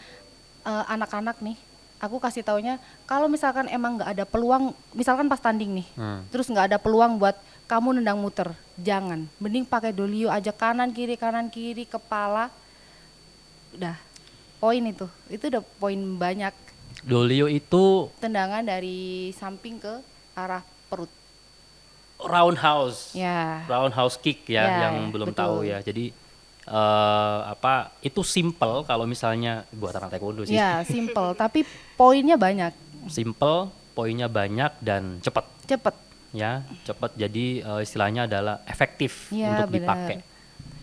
Speaker 2: anak-anak nih, aku kasih taunya kalau misalkan emang nggak ada peluang, misalkan pas tanding nih, terus nggak ada peluang buat kamu nendang muter, jangan. Mending pakai Dolio aja, kanan kiri kepala, udah poin itu udah poin banyak.
Speaker 1: Dolio itu
Speaker 2: Tendangan dari samping ke arah perut.
Speaker 1: Roundhouse.
Speaker 2: Ya.
Speaker 1: Roundhouse kick ya,
Speaker 2: Ya,
Speaker 1: yang belum
Speaker 2: betul.
Speaker 1: tahu ya. Jadi itu simple kalau misalnya buat anak taekwondo sih.
Speaker 2: Ya, simple tapi poinnya banyak.
Speaker 1: Simple, poinnya banyak dan cepat
Speaker 2: Cepet.
Speaker 1: ya, cepat. Jadi istilahnya adalah efektif
Speaker 2: Ya,
Speaker 1: untuk
Speaker 2: benar.
Speaker 1: dipakai.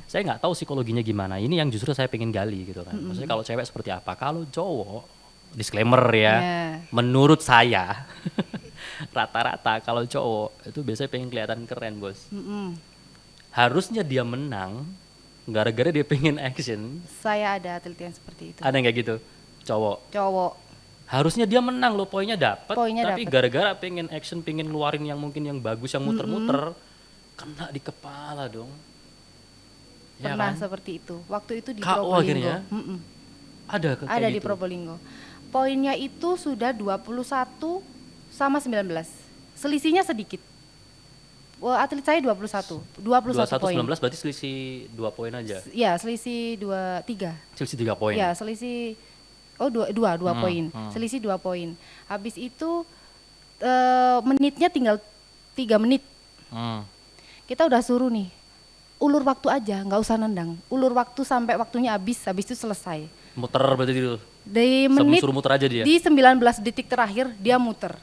Speaker 1: Saya nggak tahu psikologinya gimana. Ini yang justru saya pengen gali gitu kan. Maksudnya kalau cewek seperti apa? Kalau cowok, disclaimer ya,
Speaker 2: Ya.
Speaker 1: menurut saya rata-rata kalau cowok itu biasanya pengen kelihatan keren, bos.
Speaker 2: Mm-mm.
Speaker 1: Harusnya dia menang gara-gara dia pengen action.
Speaker 2: Saya ada atlet yang seperti itu.
Speaker 1: Ada yang kayak gitu, cowok.
Speaker 2: Cowok.
Speaker 1: Harusnya dia menang loh, poinnya dapat,
Speaker 2: Poinnya
Speaker 1: tapi
Speaker 2: dapet.
Speaker 1: gara-gara pengen action, pengen ngeluarin yang mungkin yang bagus, yang muter-muter, kena di kepala dong. Ya
Speaker 2: Pernah
Speaker 1: kan?
Speaker 2: seperti itu. Waktu itu di
Speaker 1: KO
Speaker 2: Probolinggo.
Speaker 1: akhirnya?
Speaker 2: Mm-mm.
Speaker 1: Ada kayak
Speaker 2: Ada di
Speaker 1: gitu.
Speaker 2: Probolinggo. Poinnya itu sudah 21 sama 19. Selisihnya sedikit. Wah, atlet saya 21. 21 poin.
Speaker 1: 21-19 berarti selisih 2 poin aja.
Speaker 2: Ya, selisih 3.
Speaker 1: Selisih 3 poin.
Speaker 2: Ya, selisih 2 poin. Selisih 2 poin. Habis itu menitnya tinggal 3 menit.
Speaker 1: Hmm.
Speaker 2: Kita udah suruh nih, ulur waktu aja, nggak usah nendang. Ulur waktu sampai waktunya habis itu selesai.
Speaker 1: Muter berarti dulu.
Speaker 2: Di
Speaker 1: Sebelum
Speaker 2: menit
Speaker 1: suruh muter aja dia.
Speaker 2: di 19 detik terakhir dia muter.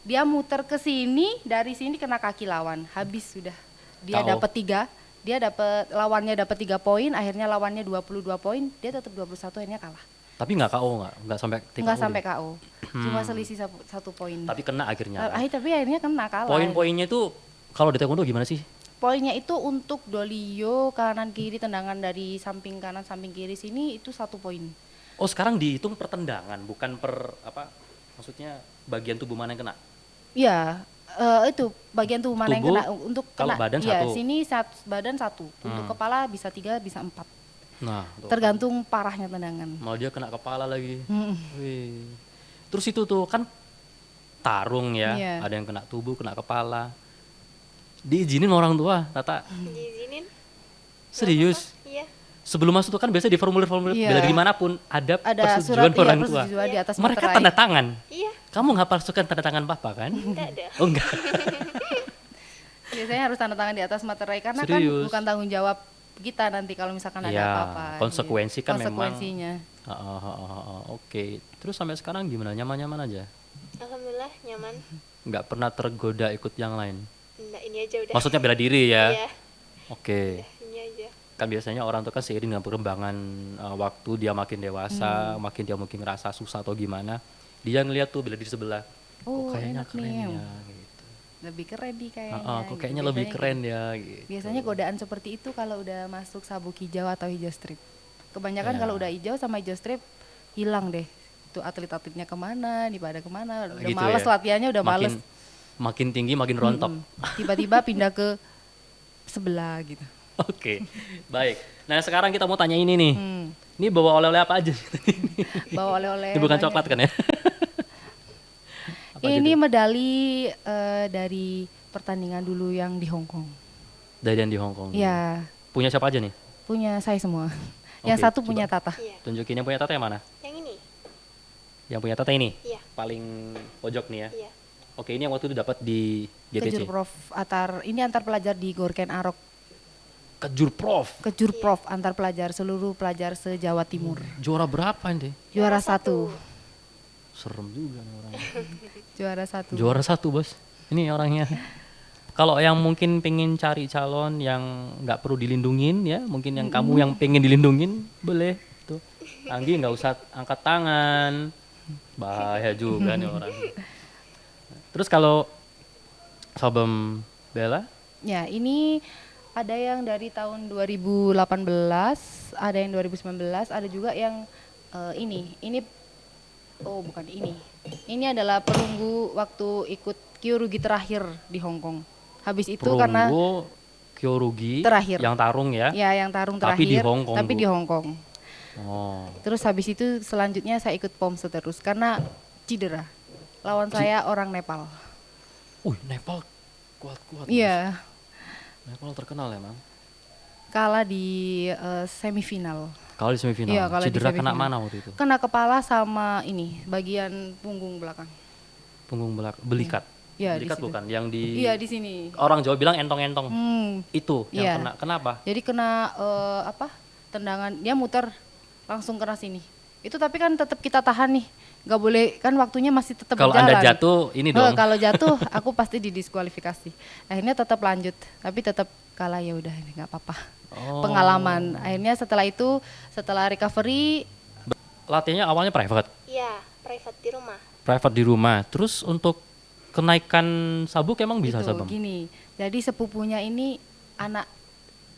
Speaker 2: Dia muter ke sini, dari sini kena kaki lawan. Habis sudah. Dia
Speaker 1: KO.
Speaker 2: dapat 3, lawannya dapat 3 poin, akhirnya lawannya 22 poin, dia tetap 21 akhirnya kalah.
Speaker 1: Tapi nggak KO, nggak sampai TKO.
Speaker 2: Enggak sampai
Speaker 1: dia.
Speaker 2: KO. Cuma selisih 1 poin.
Speaker 1: Tapi kena akhirnya. Kan?
Speaker 2: Tapi akhirnya kena kalah.
Speaker 1: Poin-poinnya itu kalau di taekwondo gimana sih?
Speaker 2: Poinnya itu untuk dolio kanan kiri, tendangan dari samping kanan samping kiri sini itu 1 poin.
Speaker 1: Oh, sekarang dihitung per tendangan, bukan per apa? Maksudnya bagian tubuh mana yang kena?
Speaker 2: Iya, itu bagian tubuh mana yang
Speaker 1: Tubuh,
Speaker 2: kena untuk
Speaker 1: kalau
Speaker 2: kena.
Speaker 1: badan
Speaker 2: Iya,
Speaker 1: satu.
Speaker 2: sini badan 1. Untuk kepala bisa 3, bisa 4.
Speaker 1: Nah, tuh.
Speaker 2: Tergantung parahnya tendangan.
Speaker 1: Malah dia kena kepala lagi.
Speaker 2: Mm.
Speaker 1: Wih. Terus itu tuh kan tarung ya,
Speaker 2: Iya.
Speaker 1: ada yang kena tubuh, kena kepala. Diizinin sama orang tua, Tata.
Speaker 3: Diizinin?
Speaker 1: Serius?
Speaker 3: Iya.
Speaker 1: Sebelum masuk tuh kan biasanya di formulir-formulir
Speaker 2: Iya.
Speaker 1: bela diri manapun ada
Speaker 2: Ada
Speaker 1: persetujuan
Speaker 2: surat
Speaker 1: orang tua.
Speaker 2: persetujuan di atas
Speaker 1: Mereka
Speaker 2: materai.
Speaker 1: tanda tangan.
Speaker 3: Iya,
Speaker 1: Kamu nggak pasukan tanda tangan papa kan?
Speaker 3: enggak ada.
Speaker 1: Oh enggak.
Speaker 2: Biasanya harus tanda tangan di atas materai karena
Speaker 1: Serius?
Speaker 2: kan bukan tanggung jawab kita nanti kalau misalkan ada
Speaker 1: Iya,
Speaker 2: apa-apa.
Speaker 1: konsekuensi kan memang.
Speaker 2: konsekuensinya.
Speaker 1: Oke. Terus sampai sekarang gimana? Nyaman-nyaman aja?
Speaker 3: Alhamdulillah nyaman.
Speaker 1: Nggak pernah tergoda ikut yang lain?
Speaker 3: Enggak, ini aja udah.
Speaker 1: Maksudnya bela diri ya?
Speaker 3: Iya,
Speaker 1: Oke.
Speaker 3: ini aja.
Speaker 1: Kan biasanya orang tuh kan seiring dengan perkembangan waktu dia makin dewasa, makin dia mungkin ngerasa susah atau gimana, dia ngeliat tuh bela diri sebelah,
Speaker 2: Oh,
Speaker 1: kok kayaknya
Speaker 2: enak
Speaker 1: keren
Speaker 2: nih.
Speaker 1: ya gitu.
Speaker 2: Lebih keren nih kayaknya.
Speaker 1: Kok
Speaker 2: gitu.
Speaker 1: kayaknya lebih
Speaker 2: Biasanya
Speaker 1: keren ya gitu.
Speaker 2: Biasanya godaan seperti itu kalau udah masuk sabuk hijau atau hijau strip. Kebanyakan
Speaker 1: Ya.
Speaker 2: kalau udah hijau sama hijau strip hilang deh. Itu atlet-atletnya kemana, di pada kemana. Udah
Speaker 1: Gitu
Speaker 2: males
Speaker 1: ya.
Speaker 2: latihannya, udah males.
Speaker 1: Makin tinggi makin rontok.
Speaker 2: Tiba-tiba pindah ke sebelah gitu.
Speaker 1: Oke, baik. Nah sekarang kita mau tanya ini nih.
Speaker 2: Hmm.
Speaker 1: Ini bawa oleh-oleh apa aja?
Speaker 2: Bawa oleh-oleh.
Speaker 1: Ini bukan
Speaker 2: banyak.
Speaker 1: coklat kan ya? Apa aja
Speaker 2: Ini
Speaker 1: tuh?
Speaker 2: medali dari pertandingan dulu yang di Hong Kong.
Speaker 1: Dari yang di Hong Kong.
Speaker 2: Ya,
Speaker 1: Punya siapa aja nih?
Speaker 2: punya saya semua.
Speaker 1: Oke,
Speaker 2: Yang satu
Speaker 1: coba.
Speaker 2: punya Tata.
Speaker 3: Iya.
Speaker 1: Tunjukin yang punya Tata yang mana?
Speaker 3: Yang ini?
Speaker 1: Yang punya Tata ini?
Speaker 3: Iya.
Speaker 1: Paling pojok nih ya?
Speaker 3: Iya.
Speaker 1: Oke, ini yang waktu itu dapat di GTC.
Speaker 2: Kejur Prof antar pelajar di Gorken Arok.
Speaker 1: Kejur Prof.
Speaker 2: Kejur Prof antar pelajar seluruh pelajar se-Jawa Timur.
Speaker 1: Juara berapa ini?
Speaker 2: Juara 1.
Speaker 1: Serem juga nih orangnya.
Speaker 2: Juara 1.
Speaker 1: Juara 1 bos. Ini orangnya. Kalau yang mungkin pengen cari calon yang nggak perlu dilindungin ya, mungkin yang kamu yang pengen dilindungin, boleh. Tuh, Anggi nggak usah angkat tangan. Bahaya juga nih orang. Terus kalau Sobem Bella,
Speaker 2: Ya, ini ada yang dari tahun 2018, ada yang 2019, ada juga yang ini. Oh, bukan ini. Ini adalah perunggu waktu ikut Kyorugi terakhir di Hong Kong. Habis itu karena
Speaker 1: perunggu Kyorugi
Speaker 2: terakhir.
Speaker 1: yang tarung ya.
Speaker 2: ya yang tarung
Speaker 1: Tapi
Speaker 2: terakhir
Speaker 1: di Hong Kong,
Speaker 2: tapi
Speaker 1: Bu.
Speaker 2: di Hong Kong.
Speaker 1: Oh,
Speaker 2: Terus habis itu selanjutnya saya ikut POM terus karena cedera. Lawan saya orang Nepal.
Speaker 1: Nepal kuat-kuat. Bos.
Speaker 2: Iya,
Speaker 1: Nepal terkenal emang.
Speaker 2: kalah di semifinal.
Speaker 1: Kalau di semifinal,
Speaker 2: Iya, kalau di
Speaker 1: cedera kena
Speaker 2: semifinal.
Speaker 1: mana waktu itu?
Speaker 2: Kena kepala sama ini bagian punggung belakang.
Speaker 1: Punggung belakang, belikat.
Speaker 2: Iya, di
Speaker 1: Jelikat
Speaker 2: situ.
Speaker 1: bukan, yang di
Speaker 2: Iya, di sini.
Speaker 1: orang Jawa bilang entong-entong. Itu yang
Speaker 2: Iya.
Speaker 1: kena. Kenapa?
Speaker 2: Jadi kena tendangan, dia muter langsung kena sini. Itu tapi kan tetap kita tahan nih, nggak boleh kan, waktunya masih tetap
Speaker 1: Kalau
Speaker 2: berjalan.
Speaker 1: Anda jatuh ini dong.
Speaker 2: Kalau jatuh aku pasti didiskualifikasi. Akhirnya tetap lanjut, tapi tetap kalah, ya udah ini nggak apa-apa.
Speaker 1: Oh.
Speaker 2: Pengalaman. Akhirnya setelah itu, setelah recovery,
Speaker 1: Latihannya awalnya private.
Speaker 3: Iya, private di rumah.
Speaker 1: Private di rumah. Terus untuk kenaikan sabuk emang bisa
Speaker 2: gitu,
Speaker 1: Sabang?
Speaker 2: gini. Jadi sepupunya ini anak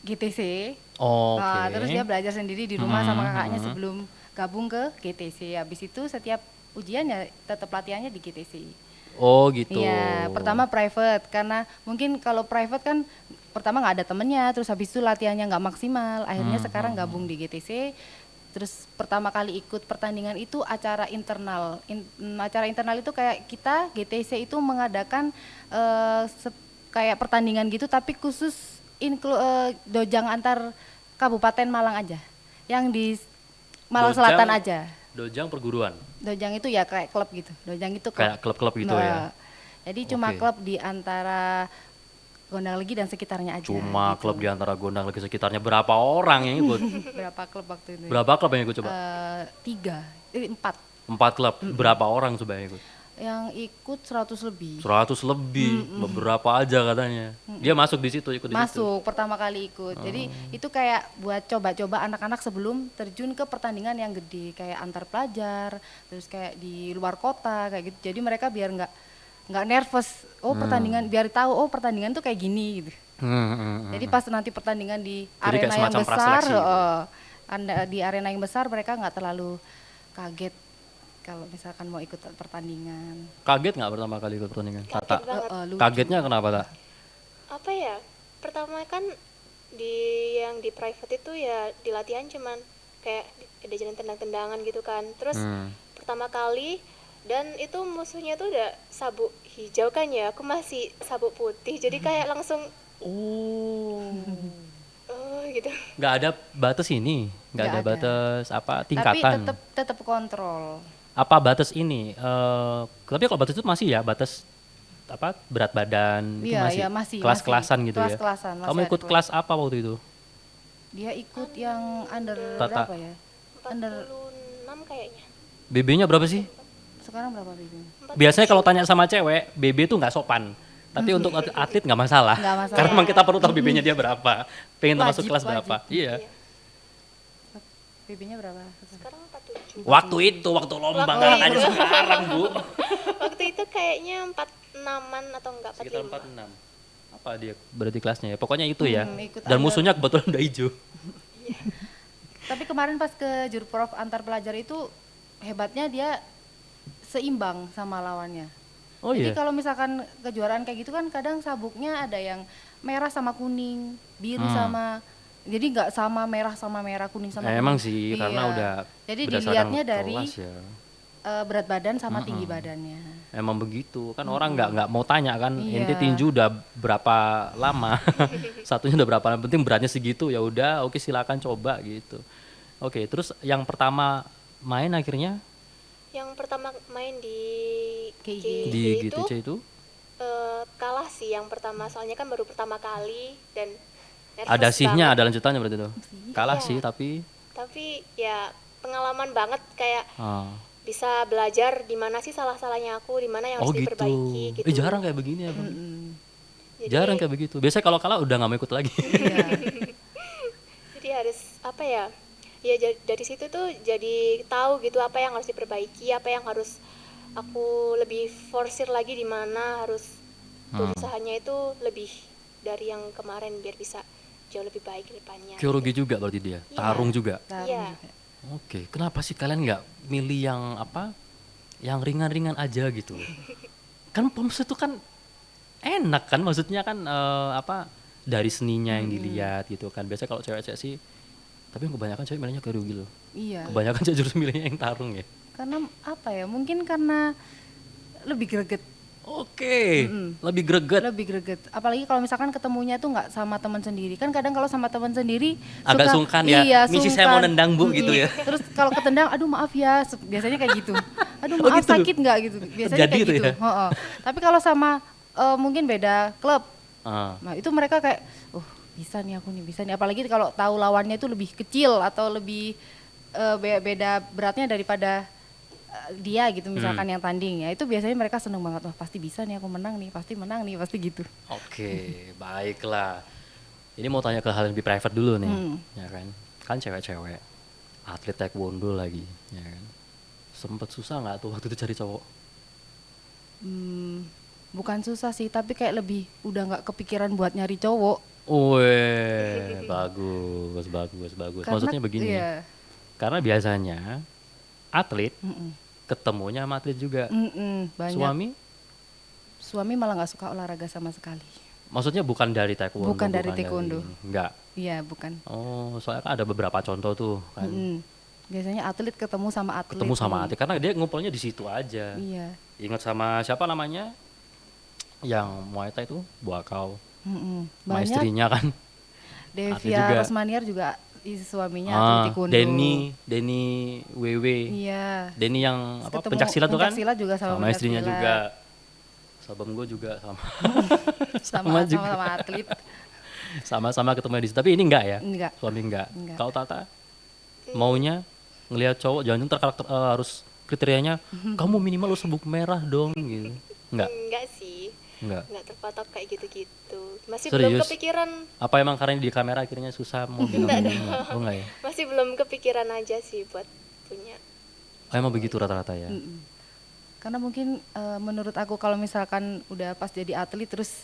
Speaker 2: GTC.
Speaker 1: Oke.
Speaker 2: Terus dia belajar sendiri di rumah sama kakaknya sebelum gabung ke GTC. Habis itu setiap ujian ya tetap latihannya di GTC.
Speaker 1: Oh gitu.
Speaker 2: Iya, pertama private karena mungkin kalau private kan pertama nggak ada temennya, terus habis itu latihannya nggak maksimal. Akhirnya sekarang gabung di GTC. Terus pertama kali ikut pertandingan itu acara internal. Acara internal itu kayak kita GTC itu mengadakan kayak pertandingan gitu, tapi khusus dojang antar Kabupaten Malang aja, yang di Malang
Speaker 1: Dojang-
Speaker 2: Selatan aja.
Speaker 1: Dojang perguruan.
Speaker 2: Dojang itu ya kayak klub gitu. Dojang itu klub.
Speaker 1: Kayak klub-klub gitu ya.
Speaker 2: Jadi cuma
Speaker 1: Oke.
Speaker 2: klub di antara Gondang Legi dan sekitarnya aja.
Speaker 1: Cuma
Speaker 2: gitu.
Speaker 1: klub di antara Gondang Legi sekitarnya, berapa orang yang ikut?
Speaker 2: Berapa klub waktu itu?
Speaker 1: Berapa klub yang ikut coba?
Speaker 2: 4.
Speaker 1: 4 klub. Berapa orang coba yang ikut?
Speaker 2: Yang ikut 100 lebih.
Speaker 1: 100 lebih. Beberapa aja katanya. Dia masuk di situ, ikut di situ.
Speaker 2: Masuk pertama kali ikut. Jadi itu kayak buat coba-coba anak-anak sebelum terjun ke pertandingan yang gede, kayak antar pelajar, terus kayak di luar kota kayak gitu. Jadi mereka biar nggak nervous. Oh pertandingan, biar tahu oh pertandingan tuh kayak gini gitu. Jadi pas nanti pertandingan di
Speaker 1: Jadi kayak
Speaker 2: arena yang
Speaker 1: semacam
Speaker 2: besar,
Speaker 1: praseleksi gitu.
Speaker 2: di arena yang besar mereka nggak terlalu kaget kalau misalkan mau ikut pertandingan.
Speaker 1: Kaget nggak pertama kali ikut pertandingan?
Speaker 3: Kaget
Speaker 1: Tata.
Speaker 3: banget.
Speaker 2: Lucu.
Speaker 1: Kagetnya kenapa tak?
Speaker 3: Apa ya? Pertama kan yang di private itu ya di latihan cuman kayak ada jalan tendang-tendangan gitu kan. Terus pertama kali dan itu musuhnya tuh udah sabuk hijau kan ya. Aku masih sabuk putih. Jadi kayak langsung gitu.
Speaker 1: Nggak ada batas ini, nggak
Speaker 2: Nggak
Speaker 1: ada
Speaker 2: ada.
Speaker 1: batas apa
Speaker 2: Tapi
Speaker 1: tingkatan.
Speaker 2: tetap kontrol.
Speaker 1: Apa batas ini? Tapi kalau batas itu masih ya batas apa berat badan itu
Speaker 2: Iya,
Speaker 1: masih,
Speaker 2: iya, masih,
Speaker 1: kelas-kelasan gitu ya.
Speaker 2: Kelas-kelasan, masih
Speaker 1: Kamu
Speaker 2: ada
Speaker 1: ikut
Speaker 2: kelas.
Speaker 1: kelas apa waktu itu?
Speaker 2: Dia ikut yang under
Speaker 1: Tata.
Speaker 2: berapa ya? Under
Speaker 3: 46 kayaknya.
Speaker 1: BB-nya berapa sih?
Speaker 2: sekarang berapa BB?
Speaker 1: Biasanya kalau tanya sama cewek, BB itu nggak sopan. Tapi untuk atlet nggak masalah.
Speaker 2: Nggak masalah.
Speaker 1: Karena memang kita perlu tahu BB-nya dia berapa. Pengen masuk
Speaker 2: Wajib,
Speaker 1: kelas
Speaker 2: wajib.
Speaker 1: berapa. Iya.
Speaker 2: BB-nya berapa?
Speaker 3: Sekarang 47.
Speaker 1: Waktu itu, waktu lomba
Speaker 3: Waktu
Speaker 1: nggak
Speaker 3: itu.
Speaker 1: tanya sekarang, Bu.
Speaker 3: Waktu itu kayaknya 46-an atau enggak
Speaker 1: Sekitar
Speaker 3: 45.
Speaker 1: 46. Apa dia berarti kelasnya ya? Pokoknya itu ya.
Speaker 2: ikut
Speaker 1: Dan
Speaker 2: under.
Speaker 1: musuhnya kebetulan udah hijau.
Speaker 2: Tapi kemarin pas ke Jurprov antar pelajar itu hebatnya dia seimbang sama lawannya.
Speaker 1: Oh
Speaker 2: Jadi
Speaker 1: iya.
Speaker 2: kalau misalkan kejuaraan kayak gitu kan kadang sabuknya ada yang merah sama kuning, biru sama, jadi nggak sama merah kuning sama kuning.
Speaker 1: Emang sih, karena
Speaker 2: Iya.
Speaker 1: udah
Speaker 2: Jadi
Speaker 1: berdasarkan
Speaker 2: dilihatnya dari
Speaker 1: kelas ya.
Speaker 2: berat badan sama tinggi badannya.
Speaker 1: Emang begitu kan orang nggak mau tanya kan
Speaker 2: Iya.
Speaker 1: ente tinju udah berapa lama satunya udah berapa lama, penting beratnya segitu ya udah oke silakan coba gitu. Oke terus yang pertama main akhirnya
Speaker 3: Yang pertama main di
Speaker 2: GIG.
Speaker 1: di
Speaker 3: itu
Speaker 1: GTC itu
Speaker 3: kalah sih yang pertama, soalnya kan baru pertama kali dan nervous
Speaker 1: ada sihnya
Speaker 3: banget.
Speaker 1: ada lanjutannya berarti itu kalah
Speaker 3: Iya.
Speaker 1: sih tapi
Speaker 3: Tapi ya pengalaman banget, kayak
Speaker 1: ah.
Speaker 3: bisa belajar di mana sih salah-salahnya aku, di mana yang
Speaker 1: Oh
Speaker 3: harus
Speaker 1: gitu.
Speaker 3: diperbaiki gitu.
Speaker 1: Jarang kayak begini ya Bang?
Speaker 3: Jadi-
Speaker 1: Jarang kayak begitu biasanya kalau kalah udah nggak mau ikut lagi.
Speaker 2: Iya.
Speaker 3: Jadi harus apa ya? Ya dari situ tuh jadi tahu gitu apa yang harus diperbaiki, apa yang harus aku lebih forsir lagi, di mana harus berusahanya itu lebih dari yang kemarin biar bisa jauh lebih baik ke depannya.
Speaker 1: Kyorugi juga berarti dia
Speaker 3: Iya.
Speaker 1: tarung juga.
Speaker 2: Tarung
Speaker 3: Iya.
Speaker 2: juga.
Speaker 1: Oke, kenapa sih kalian nggak milih yang apa, yang ringan-ringan aja gitu? Kan POMS itu kan enak kan, maksudnya kan apa dari seninya yang dilihat gitu kan. Biasanya kalau cewek-cewek sih, tapi yang kebanyakan cewek milihnya kyorugi loh.
Speaker 2: Iya.
Speaker 1: Kebanyakan cewek justru milihnya yang tarung ya.
Speaker 2: Karena apa ya? Mungkin karena lebih greget.
Speaker 1: Oke, lebih greget,
Speaker 2: Lebih greget. Apalagi kalau misalkan ketemunya tuh nggak sama teman sendiri. Kan kadang kalau sama teman sendiri
Speaker 1: agak
Speaker 2: suka-
Speaker 1: sungkan ya.
Speaker 2: Iya,
Speaker 1: Misi saya mau
Speaker 2: sungkan.
Speaker 1: nendang Bu gitu ya.
Speaker 2: Terus kalau ketendang, aduh maaf ya, biasanya kayak gitu. aduh
Speaker 1: Oh
Speaker 2: maaf
Speaker 1: gitu?
Speaker 2: sakit nggak gitu. Biasanya
Speaker 1: Terjadi
Speaker 2: kayak
Speaker 1: itu
Speaker 2: gitu.
Speaker 1: ya?
Speaker 2: Heeh. Tapi kalau sama mungkin beda klub,
Speaker 1: Ah,
Speaker 2: nah itu mereka kayak, bisa nih aku nih, bisa nih. Apalagi kalau tahu lawannya itu lebih kecil atau lebih beda beratnya daripada dia gitu misalkan yang tanding ya, itu biasanya mereka seneng banget, wah pasti bisa nih aku menang nih, pasti gitu.
Speaker 1: oke, baiklah. Ini mau tanya ke hal yang lebih private dulu nih, ya kan? Kan cewek-cewek, atlet taekwondo lagi, ya kan? Sempet susah nggak tuh waktu itu cari cowok?
Speaker 2: Bukan susah sih, tapi kayak lebih udah nggak kepikiran buat nyari cowok.
Speaker 1: Wih, bagus, bagus, bagus.
Speaker 2: Karena
Speaker 1: Maksudnya begini,
Speaker 2: iya,
Speaker 1: karena biasanya atlet ketemunya sama atlet juga.
Speaker 2: banyak. Suami malah nggak suka olahraga sama sekali.
Speaker 1: Maksudnya bukan dari taekwondo?
Speaker 2: Bukan dari taekwondo.
Speaker 1: Enggak.
Speaker 2: Iya, bukan.
Speaker 1: Oh, soalnya kan ada beberapa contoh tuh kan.
Speaker 2: Biasanya atlet ketemu sama atlet.
Speaker 1: Ketemu sama
Speaker 2: nih.
Speaker 1: atlet karena dia ngumpulnya di situ aja.
Speaker 2: Iya.
Speaker 1: Ingat sama siapa namanya? Yang Muay Thai itu Buakau. Sama
Speaker 2: Banyak.
Speaker 1: istrinya kan.
Speaker 2: Devia
Speaker 1: juga.
Speaker 2: Rosmaniar juga suaminya
Speaker 1: Ah,
Speaker 2: atlet taekwondo.
Speaker 1: Denny WW.
Speaker 2: Iya.
Speaker 1: Denny yang apa
Speaker 2: Ketemu
Speaker 1: pencaksilat tuh kan?
Speaker 2: pencaksilat juga sama
Speaker 1: istrinya
Speaker 2: pencaksilat.
Speaker 1: juga. Sabem gue juga sama.
Speaker 2: sama
Speaker 1: juga.
Speaker 2: sama atlet.
Speaker 1: Sama-sama ketemu di situ. Tapi ini enggak ya?
Speaker 2: Enggak.
Speaker 1: Suami enggak.
Speaker 2: Enggak.
Speaker 1: Kalau Tata maunya ngelihat cowok jangan terkarakter harus kriterianya kamu minimal lu sabuk merah dong gitu.
Speaker 3: Enggak sih,
Speaker 1: Enggak.
Speaker 3: enggak terpatok kayak gitu-gitu. Masih
Speaker 1: Serius?
Speaker 3: belum kepikiran,
Speaker 1: Apa emang karena di kamera akhirnya susah mau bilang enggak? Oh enggak ya?
Speaker 3: masih belum kepikiran aja sih buat punya.
Speaker 1: Oh, emang begitu rata-rata ya?
Speaker 2: Karena mungkin menurut aku kalau misalkan udah pas jadi atlet terus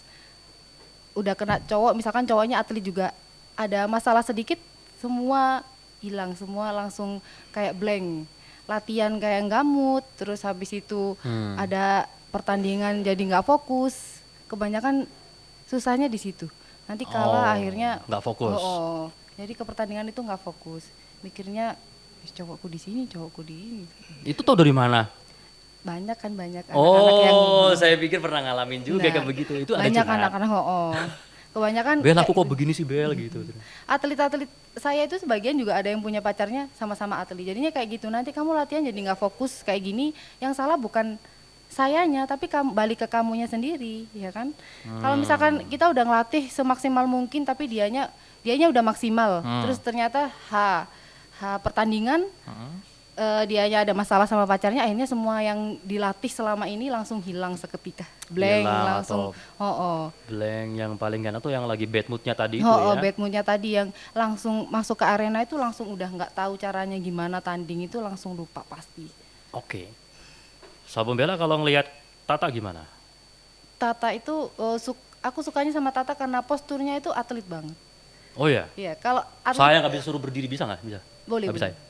Speaker 2: udah kena cowok, misalkan cowoknya atlet juga ada masalah sedikit, semua hilang, semua langsung kayak blank. Latihan kayak gamut, terus habis itu ada pertandingan jadi nggak fokus. Kebanyakan susahnya di situ. Nanti kalah akhirnya
Speaker 1: nggak fokus.
Speaker 2: Jadi ke pertandingan itu nggak fokus. Mikirnya cowokku di sini, cowokku di ini.
Speaker 1: Itu tau dari mana?
Speaker 2: Banyak anak-anak yang
Speaker 1: Saya pikir pernah ngalamin juga kayak begitu. Itu ada
Speaker 2: banyak
Speaker 1: curhat.
Speaker 2: anak-anak kebanyakan
Speaker 1: Bel aku kok begini sih Bel gitu.
Speaker 2: atlet-atlet saya itu sebagian juga ada yang punya pacarnya sama-sama atlet, jadinya kayak gitu. Nanti kamu latihan jadi nggak fokus kayak gini, yang salah bukan sayanya tapi kamu balik ke kamunya sendiri, ya kan? Kalau misalkan kita udah ngelatih semaksimal mungkin tapi dianya udah maksimal, terus ternyata pertandingan dianya ada masalah sama pacarnya, akhirnya semua yang dilatih selama ini langsung hilang seketika, blank
Speaker 1: Hilang
Speaker 2: langsung.
Speaker 1: Blank yang paling gana tuh yang lagi bad moodnya tadi itu ya.
Speaker 2: Bad moodnya tadi yang langsung masuk ke arena itu langsung udah nggak tahu caranya gimana tanding, itu langsung lupa pasti.
Speaker 1: Oke. Sabun Bella kalau ngelihat Tata gimana?
Speaker 2: Tata itu aku sukanya sama Tata karena posturnya itu atlet banget.
Speaker 1: Oh ya.
Speaker 2: Iya, kalau
Speaker 1: Saya nggak bisa suruh berdiri, bisa nggak? Bisa.
Speaker 2: boleh.
Speaker 1: Nggak bisa
Speaker 2: boleh.
Speaker 1: ya?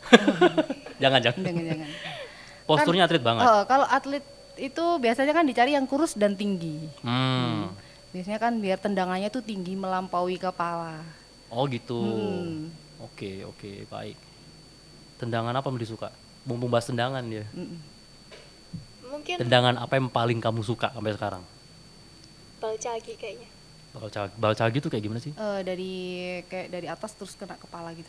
Speaker 1: Jangan.
Speaker 2: Jangan.
Speaker 1: Posturnya atlet banget.
Speaker 2: Kalau atlet itu biasanya kan dicari yang kurus dan tinggi. Biasanya kan biar tendangannya tuh tinggi melampaui kepala.
Speaker 1: Oh gitu. Oke, baik. Tendangan apa yang disuka? Mumpung bahas tendangan dia.
Speaker 3: Mungkin
Speaker 1: Tendangan apa yang paling kamu suka sampai sekarang?
Speaker 3: balcagi kayaknya.
Speaker 1: Balcagi tuh kayak gimana sih?
Speaker 2: Dari atas terus kena kepala gitu.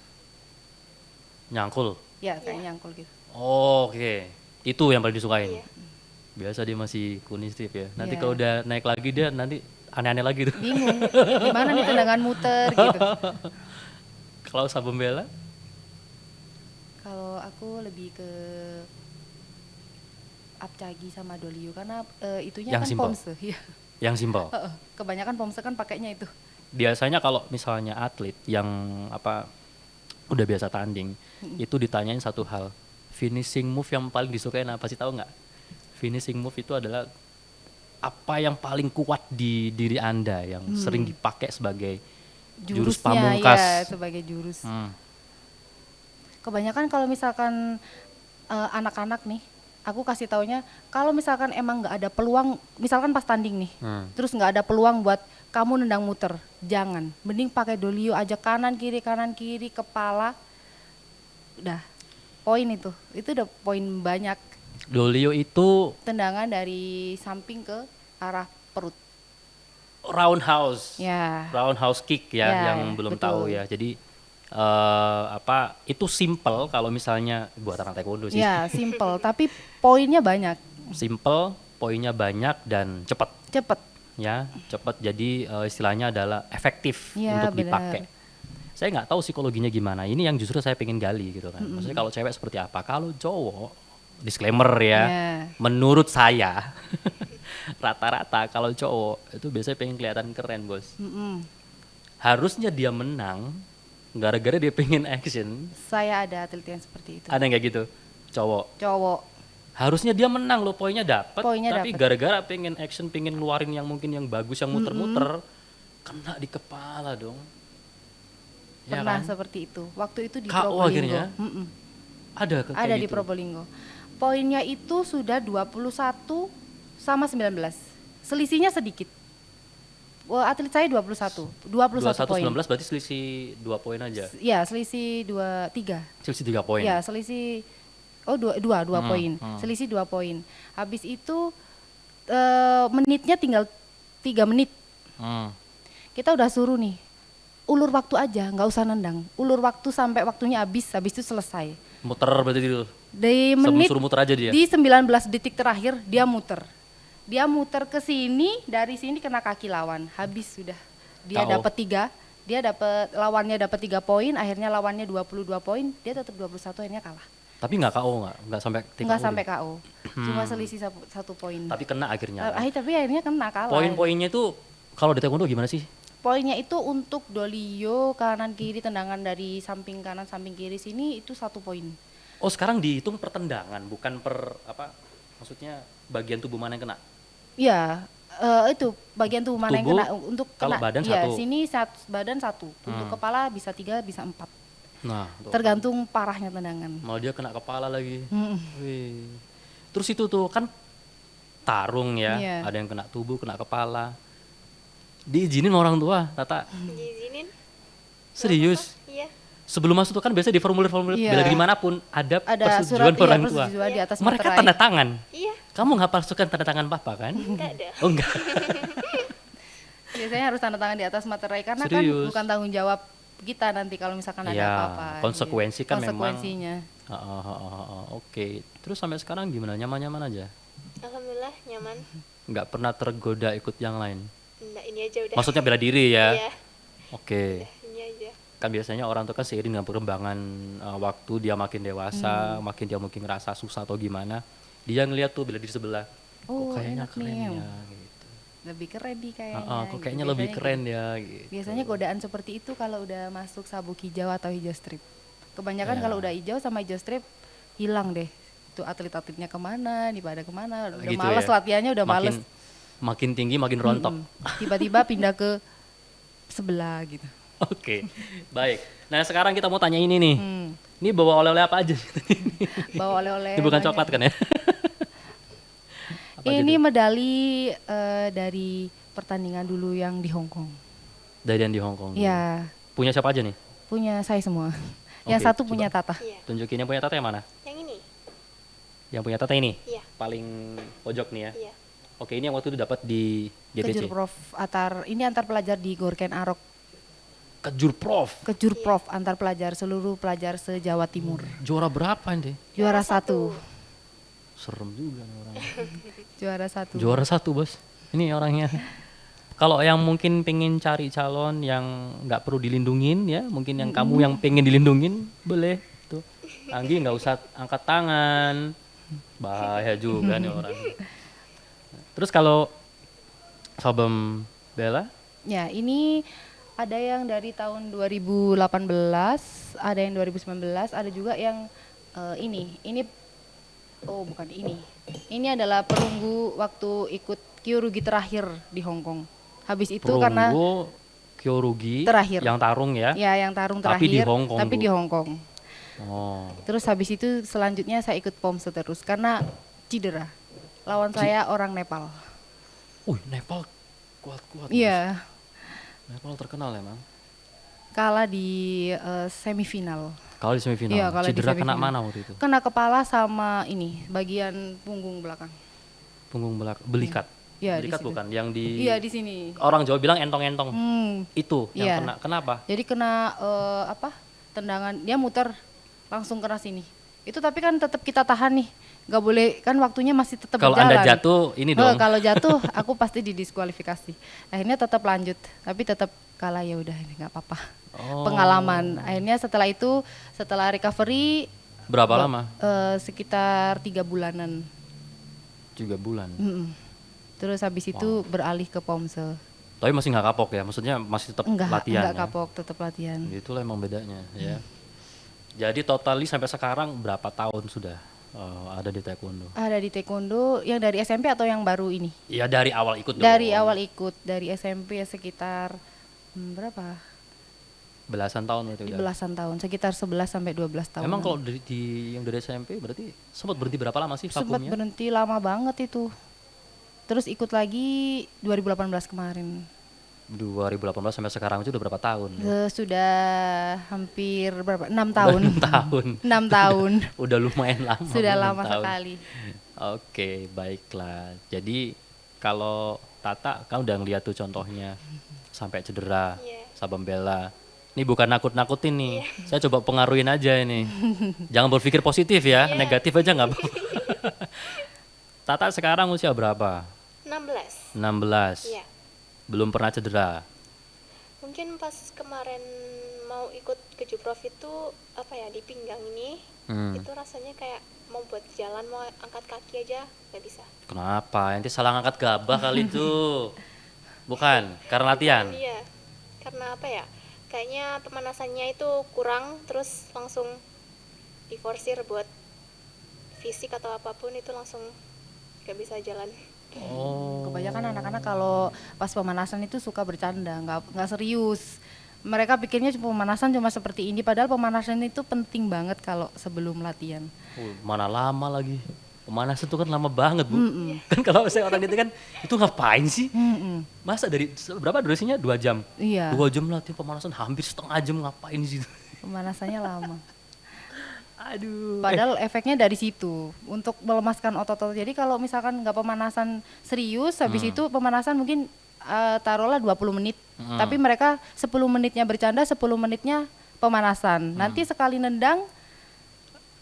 Speaker 1: Nyangkul.
Speaker 2: Ya, kayak nyangkul gitu.
Speaker 1: Oh, oke. Itu yang paling disukain.
Speaker 3: Iya.
Speaker 1: Biasa dia masih kuning strip ya. Nanti
Speaker 2: Iya.
Speaker 1: kalau udah naik lagi dia nanti aneh-aneh lagi tuh.
Speaker 2: Bingung. Gimana nih tendangan muter gitu.
Speaker 1: Kalau Sabun Bella?
Speaker 2: Kalau aku lebih ke apcagi sama dolio karena itunya
Speaker 1: Yang
Speaker 2: kan
Speaker 1: simpel.
Speaker 2: pomse. Iya.
Speaker 1: Yang simpel.
Speaker 2: Kebanyakan pomse kan pakainya itu.
Speaker 1: Biasanya kalau misalnya atlet yang udah biasa tanding, itu ditanyain satu hal. Finishing move yang paling disukain apa sih, tahu nggak? Finishing move itu adalah apa yang paling kuat di diri Anda yang sering dipakai sebagai jurus
Speaker 2: Jurusnya,
Speaker 1: pamungkas.
Speaker 2: ya, sebagai jurus. Kebanyakan kalau misalkan anak-anak nih, aku kasih taunya kalau misalkan emang nggak ada peluang, misalkan pas tanding nih, terus nggak ada peluang buat kamu nendang muter, jangan. Mending pakai dolio aja, kanan kiri kepala, udah poin itu udah poin banyak.
Speaker 1: Dolio itu
Speaker 2: Tendangan dari samping ke arah perut.
Speaker 1: roundhouse.
Speaker 2: Ya.
Speaker 1: Roundhouse kick ya,
Speaker 2: Ya,
Speaker 1: yang belum
Speaker 2: betul.
Speaker 1: tahu ya. Jadi itu simple kalau misalnya buat anak taekwondo sih.
Speaker 2: Ya, simple, tapi poinnya banyak.
Speaker 1: Simple, poinnya banyak dan cepat.
Speaker 2: Cepet.
Speaker 1: Ya, cepat. Jadi istilahnya adalah efektif
Speaker 2: Ya,
Speaker 1: untuk
Speaker 2: benar.
Speaker 1: dipakai. Saya nggak tahu psikologinya gimana. Ini yang justru saya pengen gali gitu kan. Maksudnya kalau cewek seperti apa? Kalau cowok, disclaimer ya,
Speaker 2: Ya.
Speaker 1: menurut saya rata-rata kalau cowok itu biasanya pengen kelihatan keren, bos.
Speaker 2: Mm-mm.
Speaker 1: Harusnya dia menang gara-gara dia pengen action.
Speaker 2: Saya ada atlet yang seperti itu.
Speaker 1: Ada yang kayak gitu, cowok.
Speaker 2: Cowok.
Speaker 1: Harusnya dia menang loh, poinnya dapat,
Speaker 2: Poinnya
Speaker 1: tapi
Speaker 2: dapet.
Speaker 1: gara-gara pengen action, pengen ngeluarin yang mungkin yang bagus, yang muter-muter, kena di kepala dong. Ya
Speaker 2: Pernah
Speaker 1: kan?
Speaker 2: seperti itu. Waktu itu di
Speaker 1: KO
Speaker 2: Probolinggo.
Speaker 1: akhirnya?
Speaker 2: Mm-mm.
Speaker 1: Ada kayak
Speaker 2: Ada di
Speaker 1: gitu.
Speaker 2: Probolinggo. Poinnya itu sudah 21 sama 19. Selisihnya sedikit. Wah, atlet saya 21. 21 poin.
Speaker 1: 21-19 berarti selisih 2 poin aja.
Speaker 2: Ya, selisih 3.
Speaker 1: Selisih 3 poin.
Speaker 2: Ya, selisih 2 poin. Selisih 2 poin. Habis itu menitnya tinggal 3 menit.
Speaker 1: Hmm.
Speaker 2: Kita udah suruh nih, ulur waktu aja, nggak usah nendang. Ulur waktu sampai waktunya habis itu selesai.
Speaker 1: Muter berarti dulu.
Speaker 2: Di
Speaker 1: Sebelum
Speaker 2: menit
Speaker 1: suruh muter aja dia.
Speaker 2: di 19 detik terakhir dia muter. Dia muter ke sini, dari sini kena kaki lawan. Habis sudah. Dia
Speaker 1: KO.
Speaker 2: dapat 3, lawannya dapat 3 poin, akhirnya lawannya 22 poin, dia tetap 21 akhirnya kalah.
Speaker 1: Tapi nggak KO, nggak sampai TKO.
Speaker 2: Enggak sampai
Speaker 1: dia.
Speaker 2: KO. Cuma selisih 1 poin.
Speaker 1: Tapi kena akhirnya.
Speaker 2: Tapi akhirnya kena kalah.
Speaker 1: Poin-poinnya itu kalau di taekwondo gimana sih?
Speaker 2: Poinnya itu untuk dolio kanan kiri, tendangan dari samping kanan samping kiri sini itu 1 poin.
Speaker 1: Oh, sekarang dihitung per tendangan, bukan per apa? Maksudnya bagian tubuh mana yang kena?
Speaker 2: Iya, itu bagian tubuh mana yang
Speaker 1: Tubuh,
Speaker 2: kena untuk
Speaker 1: kalau
Speaker 2: kena.
Speaker 1: badan
Speaker 2: Iya,
Speaker 1: 1.
Speaker 2: sini badan 1. Untuk kepala bisa 3, bisa 4.
Speaker 1: Nah, tuh.
Speaker 2: Tergantung parahnya tendangan.
Speaker 1: Malah dia kena kepala lagi.
Speaker 2: Mm.
Speaker 1: Wih. Terus itu tuh kan tarung ya,
Speaker 2: Iya.
Speaker 1: ada yang kena tubuh, kena kepala. Diizinin orang tua, Tata.
Speaker 3: Diizinin?
Speaker 1: Serius?
Speaker 3: Iya.
Speaker 1: Sebelum masuk tuh kan biasanya di formulir-formulir
Speaker 2: Iya.
Speaker 1: bela diri manapun ada
Speaker 2: Ada
Speaker 1: persetujuan
Speaker 2: surat
Speaker 1: orang tua.
Speaker 2: persetujuan di atas
Speaker 1: Mereka
Speaker 2: materai.
Speaker 1: tanda tangan.
Speaker 3: Iya,
Speaker 1: Kamu nggak palsukan tanda tangan papa kan?
Speaker 3: enggak ada.
Speaker 1: Oh enggak.
Speaker 2: Biasanya harus tanda tangan di atas materai karena
Speaker 1: Serius?
Speaker 2: kan bukan tanggung jawab kita nanti kalau misalkan ada
Speaker 1: Iya,
Speaker 2: apa-apa.
Speaker 1: konsekuensi kan memang.
Speaker 2: Konsekuensinya.
Speaker 1: Oke. Terus sampai sekarang gimana? Nyaman-nyaman aja?
Speaker 3: Alhamdulillah nyaman.
Speaker 1: Nggak pernah tergoda ikut yang lain?
Speaker 3: Nah, ini aja udah.
Speaker 1: Maksudnya bela diri ya?
Speaker 3: Iya,
Speaker 1: Oke.
Speaker 3: ini aja.
Speaker 1: Kan biasanya orang tuh kan seiring dengan perkembangan waktu dia makin dewasa, makin dia mungkin ngerasa susah atau gimana, dia ngeliat tuh bela diri sebelah,
Speaker 2: Oh,
Speaker 1: kok kayaknya
Speaker 2: enak
Speaker 1: keren
Speaker 2: nih.
Speaker 1: ya gitu.
Speaker 2: Lebih keren nih kayaknya.
Speaker 1: Kok
Speaker 2: gitu.
Speaker 1: kayaknya lebih
Speaker 2: Biasanya
Speaker 1: keren
Speaker 2: gitu.
Speaker 1: ya gitu.
Speaker 2: Biasanya godaan seperti itu kalau udah masuk sabuk hijau atau hijau strip. Kebanyakan
Speaker 1: Ya.
Speaker 2: kalau udah hijau sama hijau strip hilang deh. Itu atlet-atletnya kemana, nih pada kemana. Udah
Speaker 1: Gitu
Speaker 2: males
Speaker 1: ya.
Speaker 2: latihannya, udah males.
Speaker 1: Makin tinggi makin rontok.
Speaker 2: Tiba-tiba pindah ke sebelah gitu.
Speaker 1: Oke, baik. Nah sekarang kita mau tanya ini nih.
Speaker 2: Hmm.
Speaker 1: Ini bawa oleh-oleh apa aja?
Speaker 2: Bawa oleh-oleh.
Speaker 1: Ini bukan
Speaker 2: banyak.
Speaker 1: coklat kan ya? Apa aja
Speaker 2: Ini
Speaker 1: tuh?
Speaker 2: medali dari pertandingan dulu yang di Hong Kong.
Speaker 1: Dari yang di Hong Kong.
Speaker 2: Ya,
Speaker 1: Punya siapa aja nih?
Speaker 2: punya saya semua. Yang
Speaker 1: Oke,
Speaker 2: satu
Speaker 1: coba.
Speaker 2: punya Tata.
Speaker 3: Iya.
Speaker 1: Tunjukin yang punya Tata yang mana?
Speaker 3: Yang ini?
Speaker 1: Yang punya Tata ini?
Speaker 3: Iya.
Speaker 1: Paling pojok nih ya?
Speaker 3: Iya.
Speaker 1: Oke, ini yang waktu itu dapat di
Speaker 2: Kejur
Speaker 1: GTC.
Speaker 2: Prof antar pelajar di Gorken Arok.
Speaker 1: Kejur Prof.
Speaker 2: Kejur Prof antar pelajar seluruh pelajar se-Jawa Timur.
Speaker 1: Juara berapa nih?
Speaker 2: Juara 1.
Speaker 1: Serem juga nih orang.
Speaker 2: Juara 1.
Speaker 1: Juara 1 bos. Ini orangnya. Kalau yang mungkin pengen cari calon yang nggak perlu dilindungin ya, mungkin yang kamu yang pengen dilindungin, boleh tuh. Anggi nggak usah angkat tangan, bahaya juga nih orang. Terus kalau Sobem Bella,
Speaker 2: Ya, ini ada yang dari tahun 2018, ada yang 2019, ada juga yang ini. Oh, bukan ini. Ini adalah perunggu waktu ikut Kyorugi terakhir di Hong Kong. Habis itu karena
Speaker 1: perunggu Kyorugi
Speaker 2: terakhir.
Speaker 1: yang tarung ya.
Speaker 2: ya yang tarung
Speaker 1: Tapi
Speaker 2: terakhir
Speaker 1: di Hong Kong,
Speaker 2: tapi
Speaker 1: Bu.
Speaker 2: di Hong Kong.
Speaker 1: Oh,
Speaker 2: Terus habis itu selanjutnya saya ikut POM terus karena cedera. Lawan saya orang Nepal.
Speaker 1: Nepal kuat-kuat.
Speaker 2: Iya,
Speaker 1: Bos. Nepal terkenal emang.
Speaker 2: kalah di semifinal.
Speaker 1: Kalau di semifinal,
Speaker 2: Iya, kalau di
Speaker 1: cedera kena
Speaker 2: semifinal.
Speaker 1: mana waktu itu?
Speaker 2: Kena kepala sama ini, bagian punggung belakang.
Speaker 1: Punggung belikat.
Speaker 2: Iya, di
Speaker 1: Belikat
Speaker 2: situ.
Speaker 1: bukan, yang di
Speaker 2: Iya, di sini.
Speaker 1: orang Jawa bilang entong-entong.
Speaker 2: Hmm,
Speaker 1: Itu yang
Speaker 2: Iya.
Speaker 1: kena. Kenapa?
Speaker 2: jadi kena apa? tendangan dia muter langsung kena sini. Itu tapi kan tetap kita tahan nih, nggak boleh kan waktunya masih tetap
Speaker 1: Kalau
Speaker 2: berjalan.
Speaker 1: Anda jatuh ini dong.
Speaker 2: Kalau jatuh aku pasti didiskualifikasi. Akhirnya tetap lanjut, tapi tetap kalah, ya udah ini nggak apa-apa.
Speaker 1: Oh.
Speaker 2: Pengalaman. Akhirnya setelah itu, setelah recovery
Speaker 1: Berapa lama?
Speaker 2: sekitar 3 bulanan.
Speaker 1: 3 bulan.
Speaker 2: Terus habis itu beralih ke Pomsel.
Speaker 1: Tapi masih nggak kapok ya? Maksudnya masih tetap latihan
Speaker 2: Enggak
Speaker 1: ya?
Speaker 2: kapok, tetap latihan.
Speaker 1: Itulah emang bedanya ya. Jadi totali sampai sekarang berapa tahun sudah ada di taekwondo?
Speaker 2: Ada di taekwondo yang dari SMP atau yang baru ini?
Speaker 1: Ya dari awal ikut dong.
Speaker 2: Dari awal ikut, dari SMP ya sekitar berapa?
Speaker 1: Belasan tahun berarti udah.
Speaker 2: Belasan tahun, sekitar 11 sampai 12 tahun.
Speaker 1: Emang kalau yang dari SMP berarti sempat berhenti berapa lama sih
Speaker 2: sempat
Speaker 1: vakumnya?
Speaker 2: berhenti lama banget itu. Terus ikut lagi 2018 kemarin.
Speaker 1: 2018 sampai sekarang itu udah berapa tahun?
Speaker 2: Sudah hampir berapa? 6 tahun.
Speaker 1: 6 tahun.
Speaker 2: 6 tahun.
Speaker 1: Udah lumayan lama.
Speaker 2: Sudah
Speaker 1: 6
Speaker 2: lama
Speaker 1: tahun.
Speaker 2: sekali.
Speaker 1: Oke, baiklah. Jadi kalau Tata kan udah ngeliat tuh contohnya sampai cedera, Sabam bela. Ini bukan nakut-nakutin nih. Saya coba pengaruhin aja ini. Jangan berpikir positif ya, negatif aja nggak apa-apa. Tata sekarang usia berapa?
Speaker 3: 16.
Speaker 1: 16.
Speaker 3: Iya.
Speaker 1: Belum pernah cedera.
Speaker 3: Mungkin pas kemarin mau ikut ke Juprof itu apa ya, di pinggang ini itu rasanya kayak mau buat jalan, mau angkat kaki aja nggak bisa.
Speaker 1: Kenapa? Ente salah ngangkat gabah kali itu. Bukan, karena latihan.
Speaker 3: Iya, karena apa ya, kayaknya pemanasannya itu kurang, terus langsung diforsir buat fisik atau apapun itu langsung nggak bisa jalan.
Speaker 1: Oh.
Speaker 2: Kebanyakan anak-anak kalau pas pemanasan itu suka bercanda, nggak serius. Mereka pikirnya pemanasan cuma seperti ini, padahal pemanasan itu penting banget kalau sebelum latihan.
Speaker 1: Mana lama lagi. Pemanasan itu kan lama banget, Bu. Kan kalau saya orang gitu kan, itu ngapain sih? Masa dari berapa durasinya? 2 jam?
Speaker 2: Iya.
Speaker 1: 2 jam latihan pemanasan, hampir setengah jam ngapain sih?
Speaker 2: Pemanasannya lama.
Speaker 1: Aduh.
Speaker 2: Padahal efeknya dari situ untuk melemaskan otot-otot. Jadi kalau misalkan nggak pemanasan serius, habis itu pemanasan mungkin taruhlah 20 menit. Tapi mereka 10 menitnya bercanda, 10 menitnya pemanasan. Nanti sekali nendang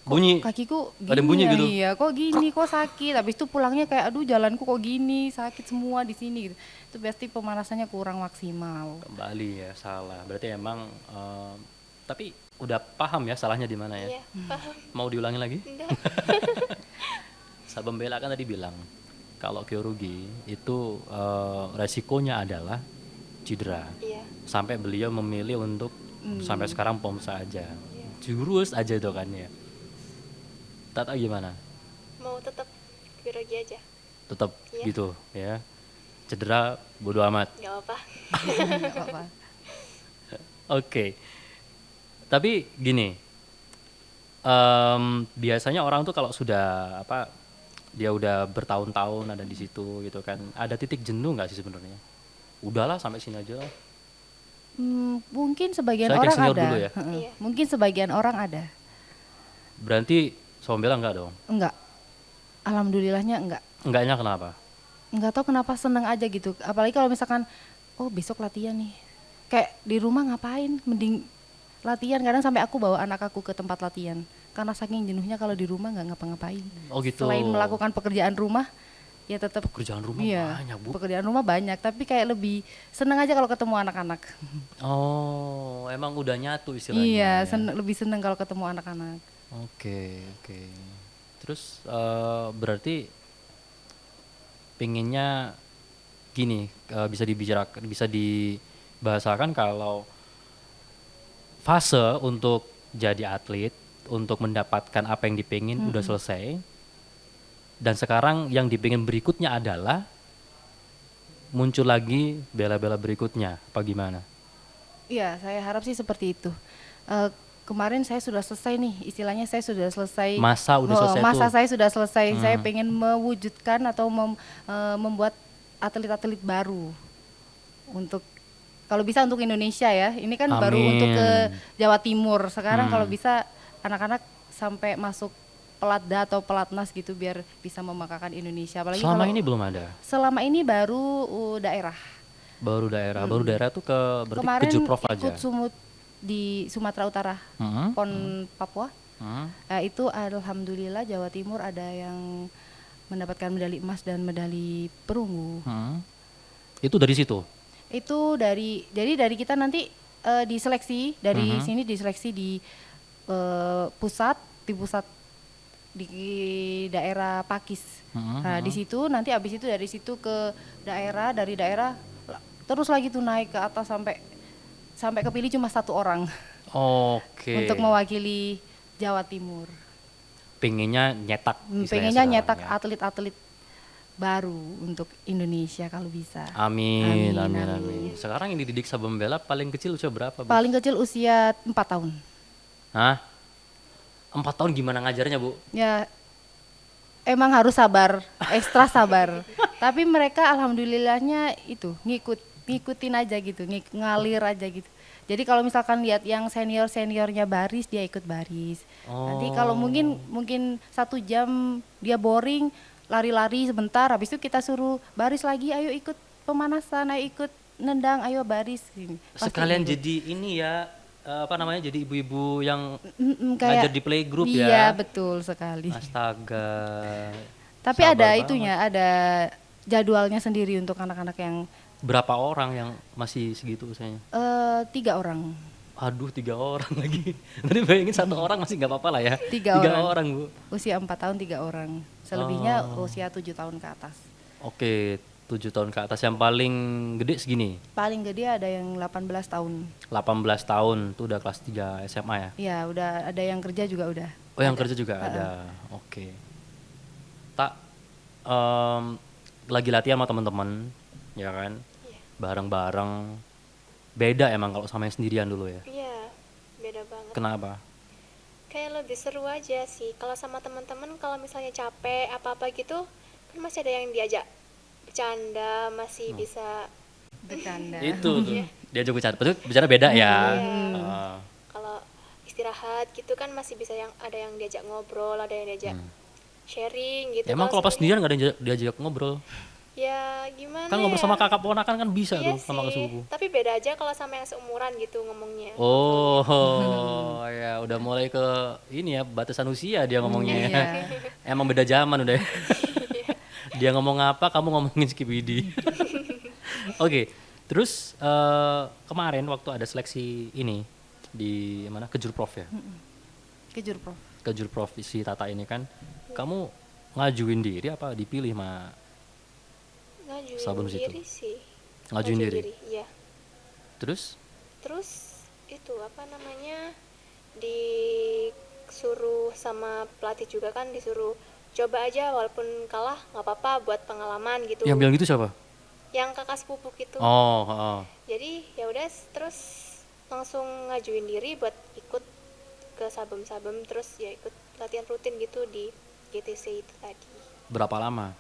Speaker 1: Bunyi.
Speaker 2: kakiku gini,
Speaker 1: Ada bunyi
Speaker 2: ya,
Speaker 1: gitu?
Speaker 2: iya, kok gini, kok sakit. Habis itu pulangnya kayak aduh jalanku kok gini, sakit semua di sini gitu. Itu berarti pemanasannya kurang maksimal.
Speaker 1: Kembali ya, salah. Berarti emang tapi udah paham ya salahnya di mana ya?
Speaker 3: Iya, paham.
Speaker 1: Mau diulangi lagi?
Speaker 3: Enggak.
Speaker 1: Sabam bela kan tadi bilang kalau kyorugi itu resikonya adalah cedera.
Speaker 3: Iya.
Speaker 1: Sampai beliau memilih untuk sampai sekarang pomsa aja. Jurus aja itu kan ya. Tata gimana?
Speaker 3: Mau tetap biologi aja.
Speaker 1: Tetap
Speaker 3: Iya.
Speaker 1: gitu ya. Cedera bodo amat.
Speaker 3: Nggak apa-apa.
Speaker 2: Nggak apa-apa.
Speaker 1: Oke. Tapi gini, biasanya orang tuh kalau sudah dia udah bertahun-tahun ada di situ gitu kan, ada titik jenuh nggak sih sebenarnya? Udahlah sampai sini aja lah.
Speaker 2: Mungkin sebagian
Speaker 1: Saya kayak
Speaker 2: orang
Speaker 1: senior
Speaker 2: ada.
Speaker 1: dulu ya.
Speaker 3: Iya.
Speaker 2: Mungkin sebagian orang ada.
Speaker 1: Berarti Sabam bela enggak dong?
Speaker 2: Enggak. Alhamdulillahnya enggak.
Speaker 1: Enggaknya kenapa?
Speaker 2: Enggak tahu kenapa seneng aja gitu. Apalagi kalau misalkan oh besok latihan nih. Kayak di rumah ngapain? Mending latihan. Kadang sampai aku bawa anak aku ke tempat latihan. Karena saking jenuhnya kalau di rumah nggak ngapa-ngapain.
Speaker 1: Oh gitu.
Speaker 2: Selain melakukan pekerjaan rumah, ya tetap
Speaker 1: Pekerjaan rumah
Speaker 2: iya,
Speaker 1: banyak, Bu.
Speaker 2: pekerjaan rumah banyak. Tapi kayak lebih seneng aja kalau ketemu anak-anak.
Speaker 1: Oh, emang udah nyatu istilahnya.
Speaker 2: Iya,
Speaker 1: ya?
Speaker 2: lebih seneng kalau ketemu anak-anak.
Speaker 1: Oke. Terus berarti pinginnya gini, bisa dibahasakan kalau fase untuk jadi atlet, untuk mendapatkan apa yang dipingin udah selesai. Dan sekarang yang dipingin berikutnya adalah muncul lagi bela-bela berikutnya, apa gimana?
Speaker 2: Iya, saya harap sih seperti itu. Kemarin saya sudah selesai nih, istilahnya saya sudah selesai.
Speaker 1: Masa udah selesai
Speaker 2: Masa
Speaker 1: tuh.
Speaker 2: saya sudah selesai. Saya pengen mewujudkan atau membuat atlet-atlet baru untuk kalau bisa untuk Indonesia ya. Ini kan baru
Speaker 1: Amin.
Speaker 2: untuk ke Jawa Timur. Sekarang kalau bisa anak-anak sampai masuk pelatda atau pelatnas gitu biar bisa membanggakan Indonesia. Apalagi
Speaker 1: Selama
Speaker 2: kalau
Speaker 1: ini belum ada.
Speaker 2: selama ini baru daerah.
Speaker 1: Baru daerah tuh berarti
Speaker 2: Kemarin
Speaker 1: ke Juprof aja.
Speaker 2: ikut Sumut di Sumatera Utara, PON Papua. Itu alhamdulillah Jawa Timur ada yang mendapatkan medali emas dan medali perunggu.
Speaker 1: Itu dari situ.
Speaker 2: Itu jadi dari kita nanti diseleksi dari sini, diseleksi di pusat di daerah Pakis. Nah, di situ nanti habis itu dari situ ke daerah, dari daerah terus lagi tuh naik ke atas sampai kepilih cuma 1 orang
Speaker 1: Oke.
Speaker 2: untuk mewakili Jawa Timur.
Speaker 1: Pengennya nyetak. istilahnya
Speaker 2: Pengennya
Speaker 1: sekarang,
Speaker 2: nyetak
Speaker 1: ya.
Speaker 2: atlet-atlet baru untuk Indonesia kalau bisa.
Speaker 1: Amin.
Speaker 2: Amin.
Speaker 1: Sekarang yang dididik Sabam Bela paling kecil usia berapa, Bu?
Speaker 2: Paling kecil usia 4 tahun.
Speaker 1: Hah? 4 tahun gimana ngajarnya, Bu?
Speaker 2: Ya emang harus sabar, ekstra sabar. Tapi mereka alhamdulillahnya itu ngikutin aja gitu, ngalir aja gitu. Jadi kalau misalkan lihat yang seniornya baris, dia ikut baris. Nanti kalau mungkin 1 jam dia boring, lari-lari sebentar, habis itu kita suruh baris lagi, ayo ikut pemanasan, ayo ikut nendang, ayo baris. Pasti
Speaker 1: Sekalian
Speaker 2: ikut.
Speaker 1: jadi ini ya, apa namanya, jadi ibu-ibu yang
Speaker 2: Kayak
Speaker 1: ngajar di playgroup ya.
Speaker 2: Iya betul sekali.
Speaker 1: Astaga.
Speaker 2: Tapi
Speaker 1: Sabar
Speaker 2: ada
Speaker 1: banget.
Speaker 2: itunya, ada jadwalnya sendiri untuk anak-anak yang
Speaker 1: Berapa orang yang masih segitu usianya?
Speaker 2: 3 orang.
Speaker 1: Aduh, 3 orang lagi. Tadi bayangin 1 orang masih nggak apa-apa lah ya.
Speaker 2: 3
Speaker 1: 3
Speaker 2: orang.
Speaker 1: orang, Bu.
Speaker 2: Usia 4 tahun 3 orang. Selebihnya usia 7 tahun ke atas.
Speaker 1: Oke, 7 tahun ke atas. Yang paling gede segini.
Speaker 2: Paling gede ada yang 18 tahun.
Speaker 1: 18 tahun tuh udah kelas 3 SMA ya.
Speaker 2: Ya, udah ada yang kerja juga udah.
Speaker 1: Oh, yang kerja juga ada. Oke. Tak lagi latihan sama teman-teman, ya kan? Bareng-bareng. Beda emang kalau sama yang sendirian dulu ya.
Speaker 3: Iya, beda banget.
Speaker 1: Kenapa?
Speaker 3: Kayak lebih seru aja sih. Kalau sama teman-teman, kalau misalnya capek apa-apa gitu, kan masih ada yang diajak bercanda, masih bisa.
Speaker 2: Bercanda.
Speaker 1: Itu tuh. Dia juga bicara beda ya.
Speaker 3: Iya. Kalau istirahat gitu kan masih bisa ada yang diajak ngobrol, ada yang diajak sharing gitu.
Speaker 1: Emang kalau pas
Speaker 3: sendirian,
Speaker 1: sendirian nggak ada yang diajak ngobrol?
Speaker 3: ya gimana
Speaker 1: Kan ngobrol
Speaker 3: ya?
Speaker 1: sama kakak ponakan kan bisa
Speaker 3: Iya
Speaker 1: tuh sama
Speaker 3: sih,
Speaker 1: sepupu.
Speaker 3: tapi beda aja kalau sama yang seumuran gitu ngomongnya.
Speaker 1: Oh, ya udah mulai ke ini ya, batasan usia dia ngomongnya.
Speaker 2: Iya.
Speaker 1: Emang beda zaman udah. Dia ngomong apa, kamu ngomongin Skibidi. Oke, terus kemarin waktu ada seleksi ini di mana Kejurprov ya,
Speaker 2: Kejur, Prof.
Speaker 1: Kejurprov si Tata ini kan, kamu ngajuin diri apa dipilih
Speaker 3: Ngajuin
Speaker 1: Sabun situ?
Speaker 3: diri sih.
Speaker 1: Ngajuin diri.
Speaker 3: Iya.
Speaker 1: Terus
Speaker 3: Terus itu apa namanya, disuruh sama pelatih juga kan, disuruh coba aja walaupun kalah nggak apa-apa buat pengalaman gitu.
Speaker 1: yang bilang gitu siapa?
Speaker 3: Yang kakak sepupu gitu.
Speaker 1: Oh.
Speaker 3: Jadi ya udah terus langsung ngajuin diri buat ikut ke Sabem terus ya ikut latihan rutin gitu di GTC itu tadi.
Speaker 1: Berapa lama?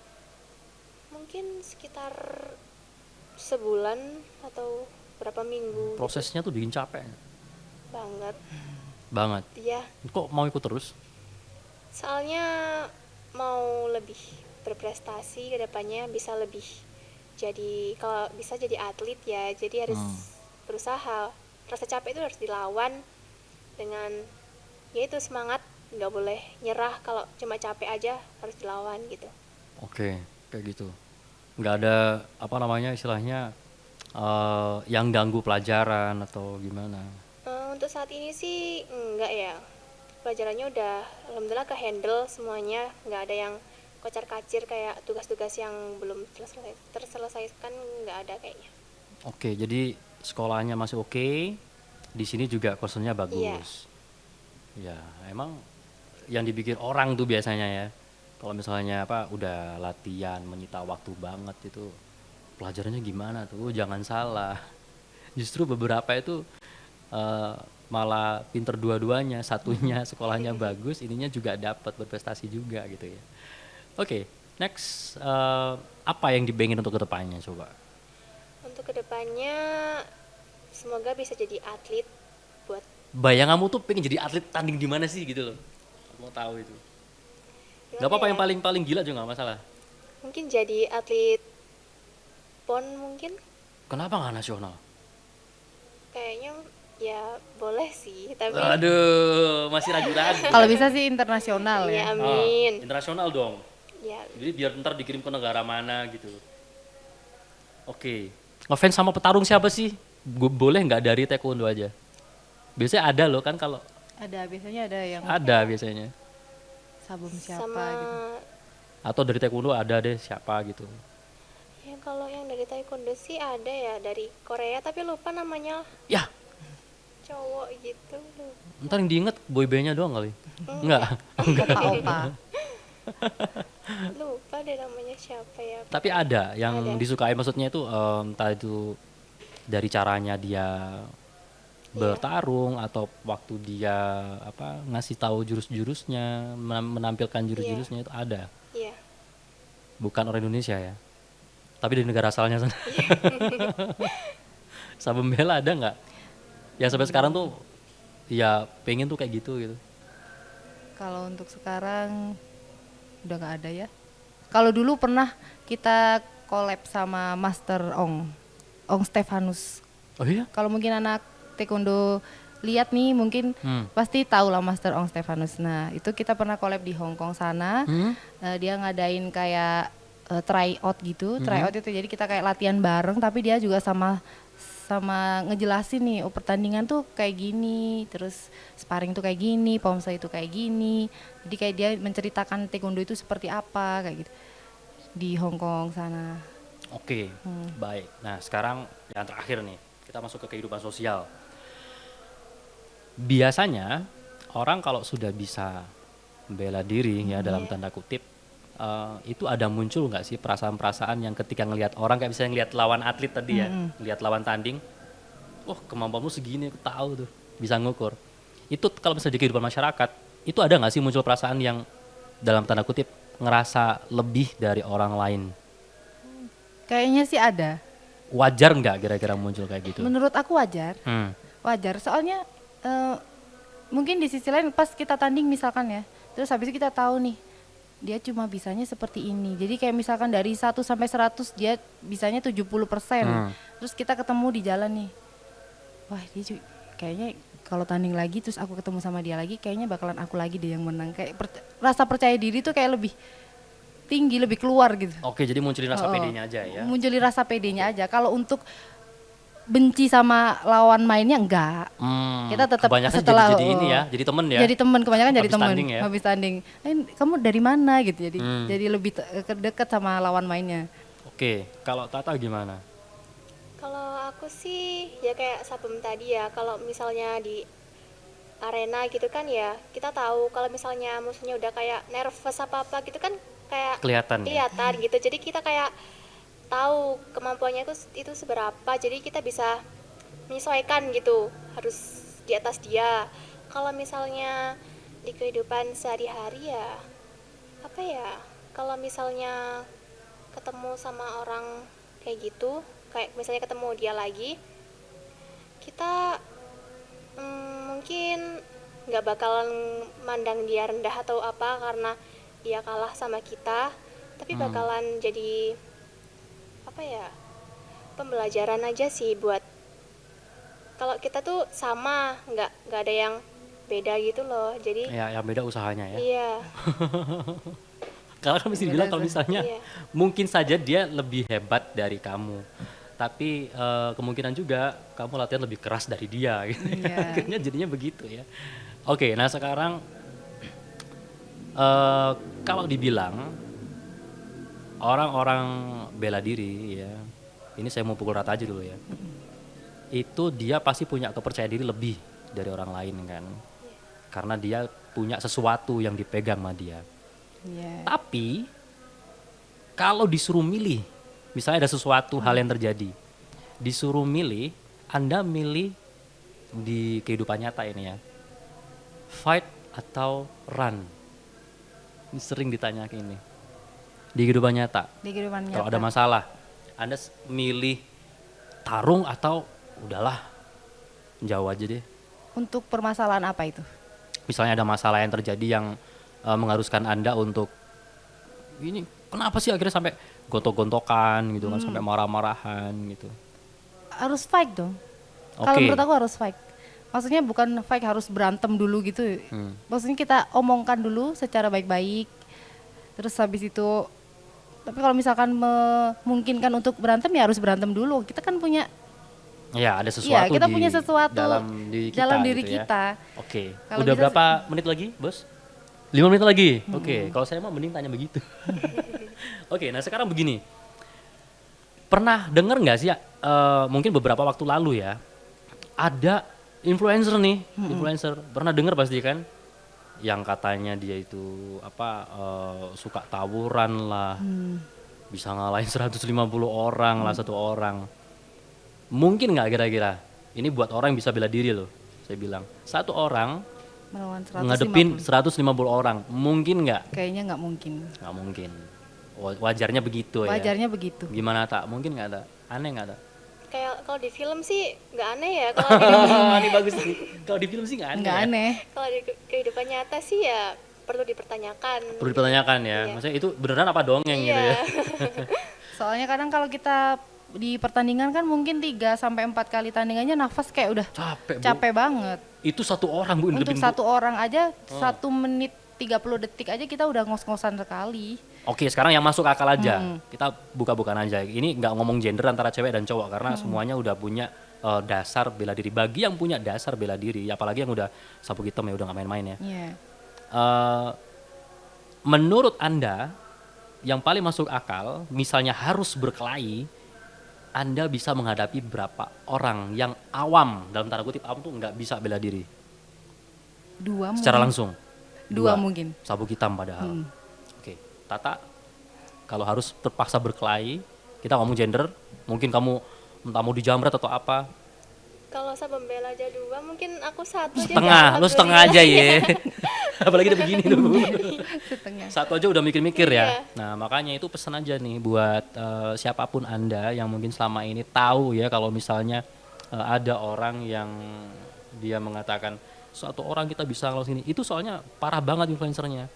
Speaker 3: Mungkin sekitar sebulan atau berapa minggu
Speaker 1: Prosesnya tuh bikin capek
Speaker 3: banget.
Speaker 1: banget.
Speaker 3: Iya,
Speaker 1: Kok mau ikut terus?
Speaker 3: soalnya mau lebih berprestasi ke depannya, bisa lebih jadi, kalau bisa jadi atlet ya, jadi harus berusaha. Rasa capek itu harus dilawan dengan yaitu semangat, nggak boleh nyerah. Kalau cuma capek aja harus dilawan gitu.
Speaker 1: Oke, kayak gitu. Nggak ada apa namanya istilahnya yang ganggu pelajaran atau gimana?
Speaker 3: Untuk saat ini sih enggak ya, pelajarannya udah alhamdulillah ke handle semuanya, nggak ada yang kocar kacir kayak tugas-tugas yang belum terselesaikan, nggak ada kayaknya.
Speaker 1: Oke, jadi sekolahnya masih oke. Di sini juga concernnya bagus. Ya, emang yang dibikin orang tuh biasanya ya. Kalau misalnya apa udah latihan menyita waktu banget itu pelajarannya gimana tuh? Jangan salah. Justru beberapa itu malah pinter dua-duanya, satunya sekolahnya bagus, ininya juga dapat berprestasi juga gitu ya. Oke, next apa yang dipengen untuk kedepannya coba?
Speaker 3: Untuk kedepannya semoga bisa jadi atlet buat.
Speaker 1: Bayanganmu tuh pengen jadi atlet tanding di mana sih gitu loh? Mau tahu itu. Gak apa-apa yang paling gila juga gak masalah.
Speaker 3: Mungkin jadi atlet PON mungkin.
Speaker 1: Kenapa nggak nasional?
Speaker 3: Kayaknya Ya boleh sih, tapi
Speaker 1: Aduh, masih ragu-ragu.
Speaker 2: Kalau bisa sih internasional
Speaker 3: ya
Speaker 2: ya.
Speaker 3: amin.
Speaker 1: Internasional dong.
Speaker 3: Ya
Speaker 1: Jadi biar ntar dikirim ke negara mana gitu. Oke. Ngefans sama petarung siapa sih? Boleh nggak dari taekwondo aja? Biasanya ada loh kan kalau
Speaker 2: Ada biasanya ada yang
Speaker 1: ada biasanya.
Speaker 2: sabum siapa
Speaker 3: sama
Speaker 2: gitu.
Speaker 1: Atau dari taekwondo ada deh siapa gitu.
Speaker 3: ya kalau yang dari taekwondo sih ada ya dari Korea tapi lupa namanya
Speaker 1: Ya,
Speaker 3: cowok gitu.
Speaker 1: ntar yang diinget boybandnya doang kali. Enggak.
Speaker 2: Opa-opa.
Speaker 3: Lupa deh namanya siapa ya.
Speaker 1: Tapi ada yang
Speaker 3: Ada.
Speaker 1: disukai maksudnya itu entah itu dari caranya dia bertarung atau waktu dia apa ngasih tahu jurus-jurusnya, menampilkan jurus-jurusnya itu ada.
Speaker 3: Iya.
Speaker 1: Bukan orang Indonesia ya. Tapi dari negara asalnya sana. Sabem Bela ada nggak? Yang sampai sekarang tuh ya pengen tuh kayak gitu gitu.
Speaker 2: Kalau untuk sekarang udah nggak ada ya. Kalau dulu pernah kita collab sama Master Ong Stefanus.
Speaker 1: Oh iya?
Speaker 2: Kalau mungkin anak taekwondo lihat nih mungkin pasti tahu lah Master Ong Stefanus. Nah itu kita pernah collab di Hong Kong sana. Dia ngadain kayak tryout gitu. Tryout itu jadi kita kayak latihan bareng tapi dia juga sama ngejelasin nih pertandingan tuh kayak gini, terus sparring tuh kayak gini, pomsa itu kayak gini. Jadi kayak dia menceritakan taekwondo itu seperti apa kayak gitu di Hong Kong sana.
Speaker 1: Oke, baik. Nah sekarang yang terakhir nih, kita masuk ke kehidupan sosial. Biasanya orang kalau sudah bisa bela diri ya dalam tanda kutip, itu ada muncul nggak sih perasaan-perasaan yang ketika ngelihat orang kayak misalnya ngelihat lawan atlet tadi ya, ngelihat lawan tanding, oh kemampuanmu segini, aku tahu tuh, bisa ngukur. Itu kalau misalnya di kehidupan masyarakat, itu ada nggak sih muncul perasaan yang dalam tanda kutip ngerasa lebih dari orang lain?
Speaker 2: Kayaknya sih ada.
Speaker 1: Wajar nggak kira-kira muncul kayak gitu?
Speaker 2: Menurut aku wajar.
Speaker 1: Hmm.
Speaker 2: Wajar soalnya mungkin di sisi lain pas kita tanding misalkan ya, terus habis itu kita tahu nih dia cuma bisanya seperti ini. Jadi kayak misalkan dari 1 sampai 100 dia bisanya 70%. Terus kita ketemu di jalan nih. Wah, dia kayaknya kalau tanding lagi terus aku ketemu sama dia lagi kayaknya bakalan aku lagi deh yang menang. Kayak rasa percaya diri tuh kayak lebih tinggi, lebih keluar gitu.
Speaker 1: Oke, jadi munculin rasa pedenya aja ya.
Speaker 2: Munculin rasa pedenya aja. Kalau untuk benci sama lawan mainnya enggak. Kita tetap
Speaker 1: kebanyakan
Speaker 2: setelah
Speaker 1: jadi ini ya, jadi temen ya.
Speaker 2: Jadi teman, kebanyakan jadi
Speaker 1: Habis
Speaker 2: teman.
Speaker 1: tanding ya.
Speaker 2: Habis tanding. Kamu dari mana gitu. Jadi lebih dekat sama lawan mainnya.
Speaker 1: Oke, kalau Tata gimana?
Speaker 3: Kalau aku sih ya kayak Sabem tadi ya, kalau misalnya di arena gitu kan ya, kita tahu kalau misalnya musuhnya udah kayak nervous apa-apa gitu kan kayak
Speaker 1: Kelihatan ya?
Speaker 3: kelihatan gitu. Jadi kita kayak tahu kemampuannya itu seberapa, jadi kita bisa menyesuaikan gitu, harus di atas dia. Kalau misalnya di kehidupan sehari-hari ya apa ya, kalau misalnya ketemu sama orang kayak gitu, kayak misalnya ketemu dia lagi, kita mungkin nggak bakalan mandang dia rendah atau apa karena dia kalah sama kita, tapi bakalan jadi apa ya, pembelajaran aja sih buat kalau kita tuh sama, nggak ada yang beda gitu loh. Jadi
Speaker 1: Ya, yang beda usahanya ya.
Speaker 3: iya.
Speaker 1: Karena kan mesti dibilang kalau misalnya
Speaker 3: Iya.
Speaker 1: mungkin saja dia lebih hebat dari kamu, tapi kemungkinan juga kamu latihan lebih keras dari dia gitu.
Speaker 2: Iya.
Speaker 1: Akhirnya jadinya begitu ya. Oke, nah sekarang kalau dibilang orang-orang bela diri ya, ini saya mau pukul rata aja dulu ya, itu dia pasti punya kepercayaan diri lebih dari orang lain kan, karena dia punya sesuatu yang dipegang sama dia.
Speaker 2: Iya.
Speaker 1: Tapi kalau disuruh milih, misalnya ada sesuatu hal yang terjadi, disuruh milih, Anda milih di kehidupan nyata ini ya, fight atau run? Ini sering ditanya ini di kehidupan nyata.
Speaker 2: Di kehidupan
Speaker 1: Kalau
Speaker 2: nyata.
Speaker 1: ada masalah, Anda milih tarung atau udahlah jauh aja deh.
Speaker 2: Untuk permasalahan apa itu?
Speaker 1: Misalnya ada masalah yang terjadi yang mengharuskan Anda untuk ini kenapa sih akhirnya sampai gontok-gontokan gitu kan, sampai marah-marahan gitu.
Speaker 2: Harus fight dong. Kalau
Speaker 1: Oke.
Speaker 2: menurut aku harus fight. maksudnya bukan fight harus berantem dulu gitu. Maksudnya kita omongkan dulu secara baik-baik. Terus habis itu, tapi kalau misalkan memungkinkan untuk berantem ya harus berantem dulu. Kita kan punya,
Speaker 1: Ya, ada sesuatu
Speaker 2: iya kita
Speaker 1: di
Speaker 2: punya sesuatu
Speaker 1: dalam diri
Speaker 2: gitu
Speaker 1: ya.
Speaker 2: kita.
Speaker 1: Oke.
Speaker 2: Kalau
Speaker 1: Udah
Speaker 2: bisa
Speaker 1: berapa menit lagi, Bos? 5 menit lagi. Oke, kalau saya mah mending tanya begitu. Oke, nah sekarang begini. Pernah dengar nggak sih ya, mungkin beberapa waktu lalu ya, ada influencer nih, influencer. Pernah dengar pasti kan? Yang katanya dia itu suka tawuran lah. Bisa ngalahin 150 orang lah satu orang. Mungkin nggak kira-kira? Ini buat orang yang bisa bela diri loh. Saya bilang, satu orang
Speaker 2: Melawan 150.
Speaker 1: ngadepin 150 orang, mungkin nggak?
Speaker 2: Kayaknya nggak mungkin.
Speaker 1: Nggak mungkin. Wajarnya begitu ya.
Speaker 2: Wajarnya begitu.
Speaker 1: Gimana tak? Mungkin nggak tak? Aneh nggak tak?
Speaker 3: Kayak kalau di film sih nggak aneh ya. Kalau di,
Speaker 1: Ini bagus nih. Kalau di film sih nggak aneh.
Speaker 2: Nggak
Speaker 1: ya?
Speaker 2: aneh.
Speaker 3: kalau di kehidupan nyata sih ya perlu dipertanyakan.
Speaker 1: Perlu dipertanyakan ya.
Speaker 3: Iya.
Speaker 1: Maksudnya itu beneran apa dongeng gitu ya?
Speaker 3: Iya.
Speaker 2: Soalnya kadang kalau kita di pertandingan kan mungkin 3 sampai 4 kali tandingannya nafas kayak udah
Speaker 1: Capek, Bu.
Speaker 2: capek banget.
Speaker 1: Itu satu orang, Bu,
Speaker 2: Untuk
Speaker 1: ngadepin, Bu.
Speaker 2: satu orang aja 1 menit 30 detik aja kita udah ngos-ngosan sekali.
Speaker 1: Oke, sekarang yang masuk akal aja. Kita buka-bukaan aja. Ini nggak ngomong gender antara cewek dan cowok karena semuanya udah punya dasar bela diri. Bagi yang punya dasar bela diri, apalagi yang udah sabuk hitam ya udah nggak main-main ya.
Speaker 2: Iya.
Speaker 1: Menurut Anda yang paling masuk akal, misalnya harus berkelahi, Anda bisa menghadapi berapa orang yang awam, dalam tanda kutip awam tuh nggak bisa bela diri
Speaker 2: 2
Speaker 1: secara
Speaker 2: mungkin.
Speaker 1: langsung?
Speaker 2: 2 mungkin.
Speaker 1: Sabuk hitam padahal. Oke, Tata, kalau harus terpaksa berkelahi, kita ngomong gender, mungkin kamu entah mau dijamret atau apa,
Speaker 3: Kalau saya membela aja 2, mungkin aku 1 aja.
Speaker 1: setengah,
Speaker 3: ya,
Speaker 1: lu setengah aja
Speaker 3: alhamdulillah.
Speaker 1: ya. Apalagi udah begini tuh.
Speaker 2: Setengah.
Speaker 1: Satu aja udah mikir-mikir ya.
Speaker 3: Iya.
Speaker 1: Nah makanya itu pesan aja nih buat siapapun Anda yang mungkin selama ini tahu ya kalau misalnya ada orang yang dia mengatakan satu orang kita bisa kalau sini, itu soalnya parah banget influencernya.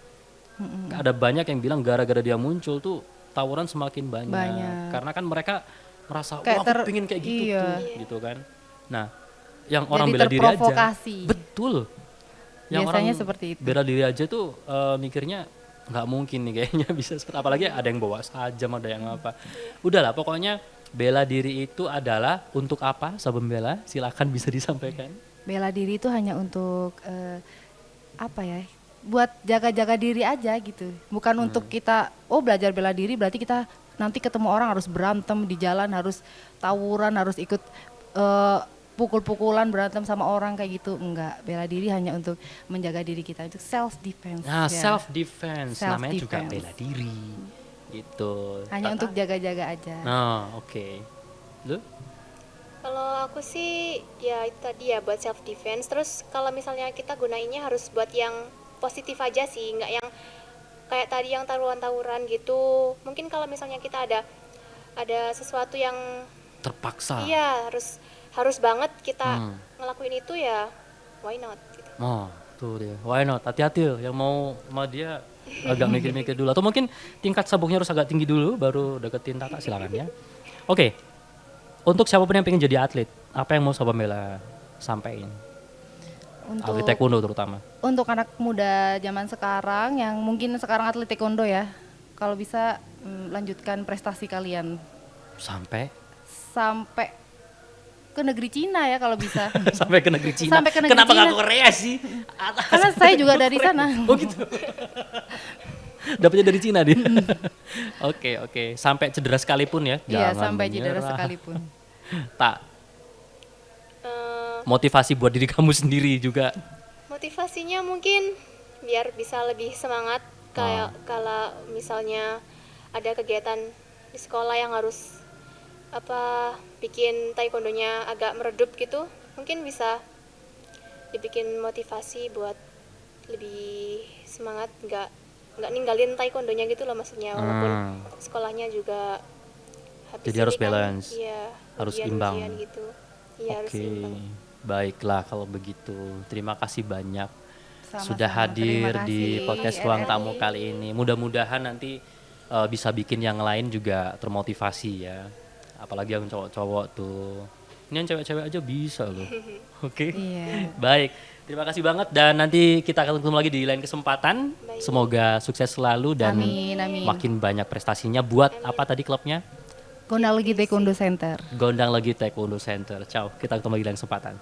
Speaker 1: Ada banyak yang bilang gara-gara dia muncul tuh tawuran semakin banyak. Karena kan mereka merasa
Speaker 2: Kayak
Speaker 1: wah aku pengen kayak gitu
Speaker 2: iya.
Speaker 1: tuh, gitu kan. Nah yang orang
Speaker 2: Jadi
Speaker 1: bela diri aja,
Speaker 2: terprovokasi.
Speaker 1: betul. Yang
Speaker 2: Biasanya
Speaker 1: orang
Speaker 2: seperti itu.
Speaker 1: bela diri aja tuh mikirnya nggak mungkin nih kayaknya bisa seperti, apalagi ada yang bawa sajam, ada yang apa. Udahlah pokoknya bela diri itu adalah untuk apa? Sahabat bela, silakan bisa disampaikan.
Speaker 2: Bela diri itu hanya untuk apa ya? Buat jaga-jaga diri aja gitu. Bukan untuk kita belajar bela diri berarti kita nanti ketemu orang harus berantem di jalan, harus tawuran, harus ikut pukul-pukulan, berantem sama orang kayak gitu. Enggak, bela diri hanya untuk menjaga diri kita, itu self defense.
Speaker 1: Nah, self defense namanya juga
Speaker 2: Self-defense.
Speaker 1: bela diri. Gitu.
Speaker 2: Hanya
Speaker 1: Tata?
Speaker 2: untuk jaga-jaga aja.
Speaker 1: Nah, oke. Lu?
Speaker 3: Kalau aku sih ya itu tadi ya buat self defense. Terus kalau misalnya kita gunainnya harus buat yang positif aja sih, nggak yang kayak tadi yang taruhan-tawuran gitu. Mungkin kalau misalnya kita ada sesuatu yang
Speaker 1: Terpaksa.
Speaker 3: iya harus banget kita ngelakuin itu ya why not gitu.
Speaker 1: Oh, tuh dia. Why not? Hati-hati loh yang mau sama dia agak mikir-mikir dulu. Atau mungkin tingkat sabuknya harus agak tinggi dulu baru deketin Tata, silakan ya. Oke. Untuk siapapun yang pengen jadi atlet, apa yang mau Sobat Bella sampaikan? Atlet taekwondo terutama.
Speaker 2: Untuk anak muda zaman sekarang yang mungkin sekarang atlet taekwondo ya, kalau bisa lanjutkan prestasi kalian
Speaker 1: Sampai
Speaker 2: ke negeri Cina ya kalau bisa.
Speaker 1: sampai ke negeri Cina.
Speaker 2: Sampai ke negeri
Speaker 1: Kenapa nggak
Speaker 2: Cina.
Speaker 1: ke Korea sih?
Speaker 2: Karena saya juga dari sana.
Speaker 1: Oh gitu. Dapatnya dari Cina dia. Oke. Sampai cedera sekalipun ya.
Speaker 2: Iya,
Speaker 1: Jangan
Speaker 2: sampai cedera
Speaker 1: menyerah.
Speaker 2: sekalipun.
Speaker 1: Tak.
Speaker 3: Eh,
Speaker 1: Motivasi buat diri kamu sendiri juga.
Speaker 3: motivasinya mungkin biar bisa lebih semangat kayak kalau misalnya ada kegiatan di sekolah yang harus bikin taekwondonya agak meredup gitu, mungkin bisa dibikin motivasi buat lebih semangat, nggak ninggalin taekwondonya gitu loh maksudnya, walaupun sekolahnya juga habis
Speaker 1: Jadi
Speaker 3: ini
Speaker 1: harus
Speaker 3: kan,
Speaker 1: balance,
Speaker 3: iya,
Speaker 1: harus
Speaker 3: ujian
Speaker 1: imbang.
Speaker 3: gitu, iya harus
Speaker 1: Oke,
Speaker 3: imbang.
Speaker 1: baiklah kalau begitu. Terima kasih banyak
Speaker 2: Sama-sama.
Speaker 1: sudah hadir
Speaker 2: Terima
Speaker 1: di
Speaker 2: kasih,
Speaker 1: podcast Ruang
Speaker 2: RRI.
Speaker 1: Tamu kali ini. Mudah-mudahan nanti bisa bikin yang lain juga termotivasi ya. Apalagi yang cowok-cowok tuh. Ini yang cewek-cewek aja bisa loh. Oke.
Speaker 2: Iya.
Speaker 1: Baik. Terima kasih banget dan nanti kita akan ketemu lagi di lain kesempatan.
Speaker 3: Baik.
Speaker 1: Semoga sukses selalu dan
Speaker 2: Amin, amin.
Speaker 1: makin banyak prestasinya. Buat apa tadi klubnya?
Speaker 2: Gondang Legi Taekwondo Center.
Speaker 1: Gondang Legi Taekwondo Center. Ciao. Kita ketemu lagi di lain kesempatan.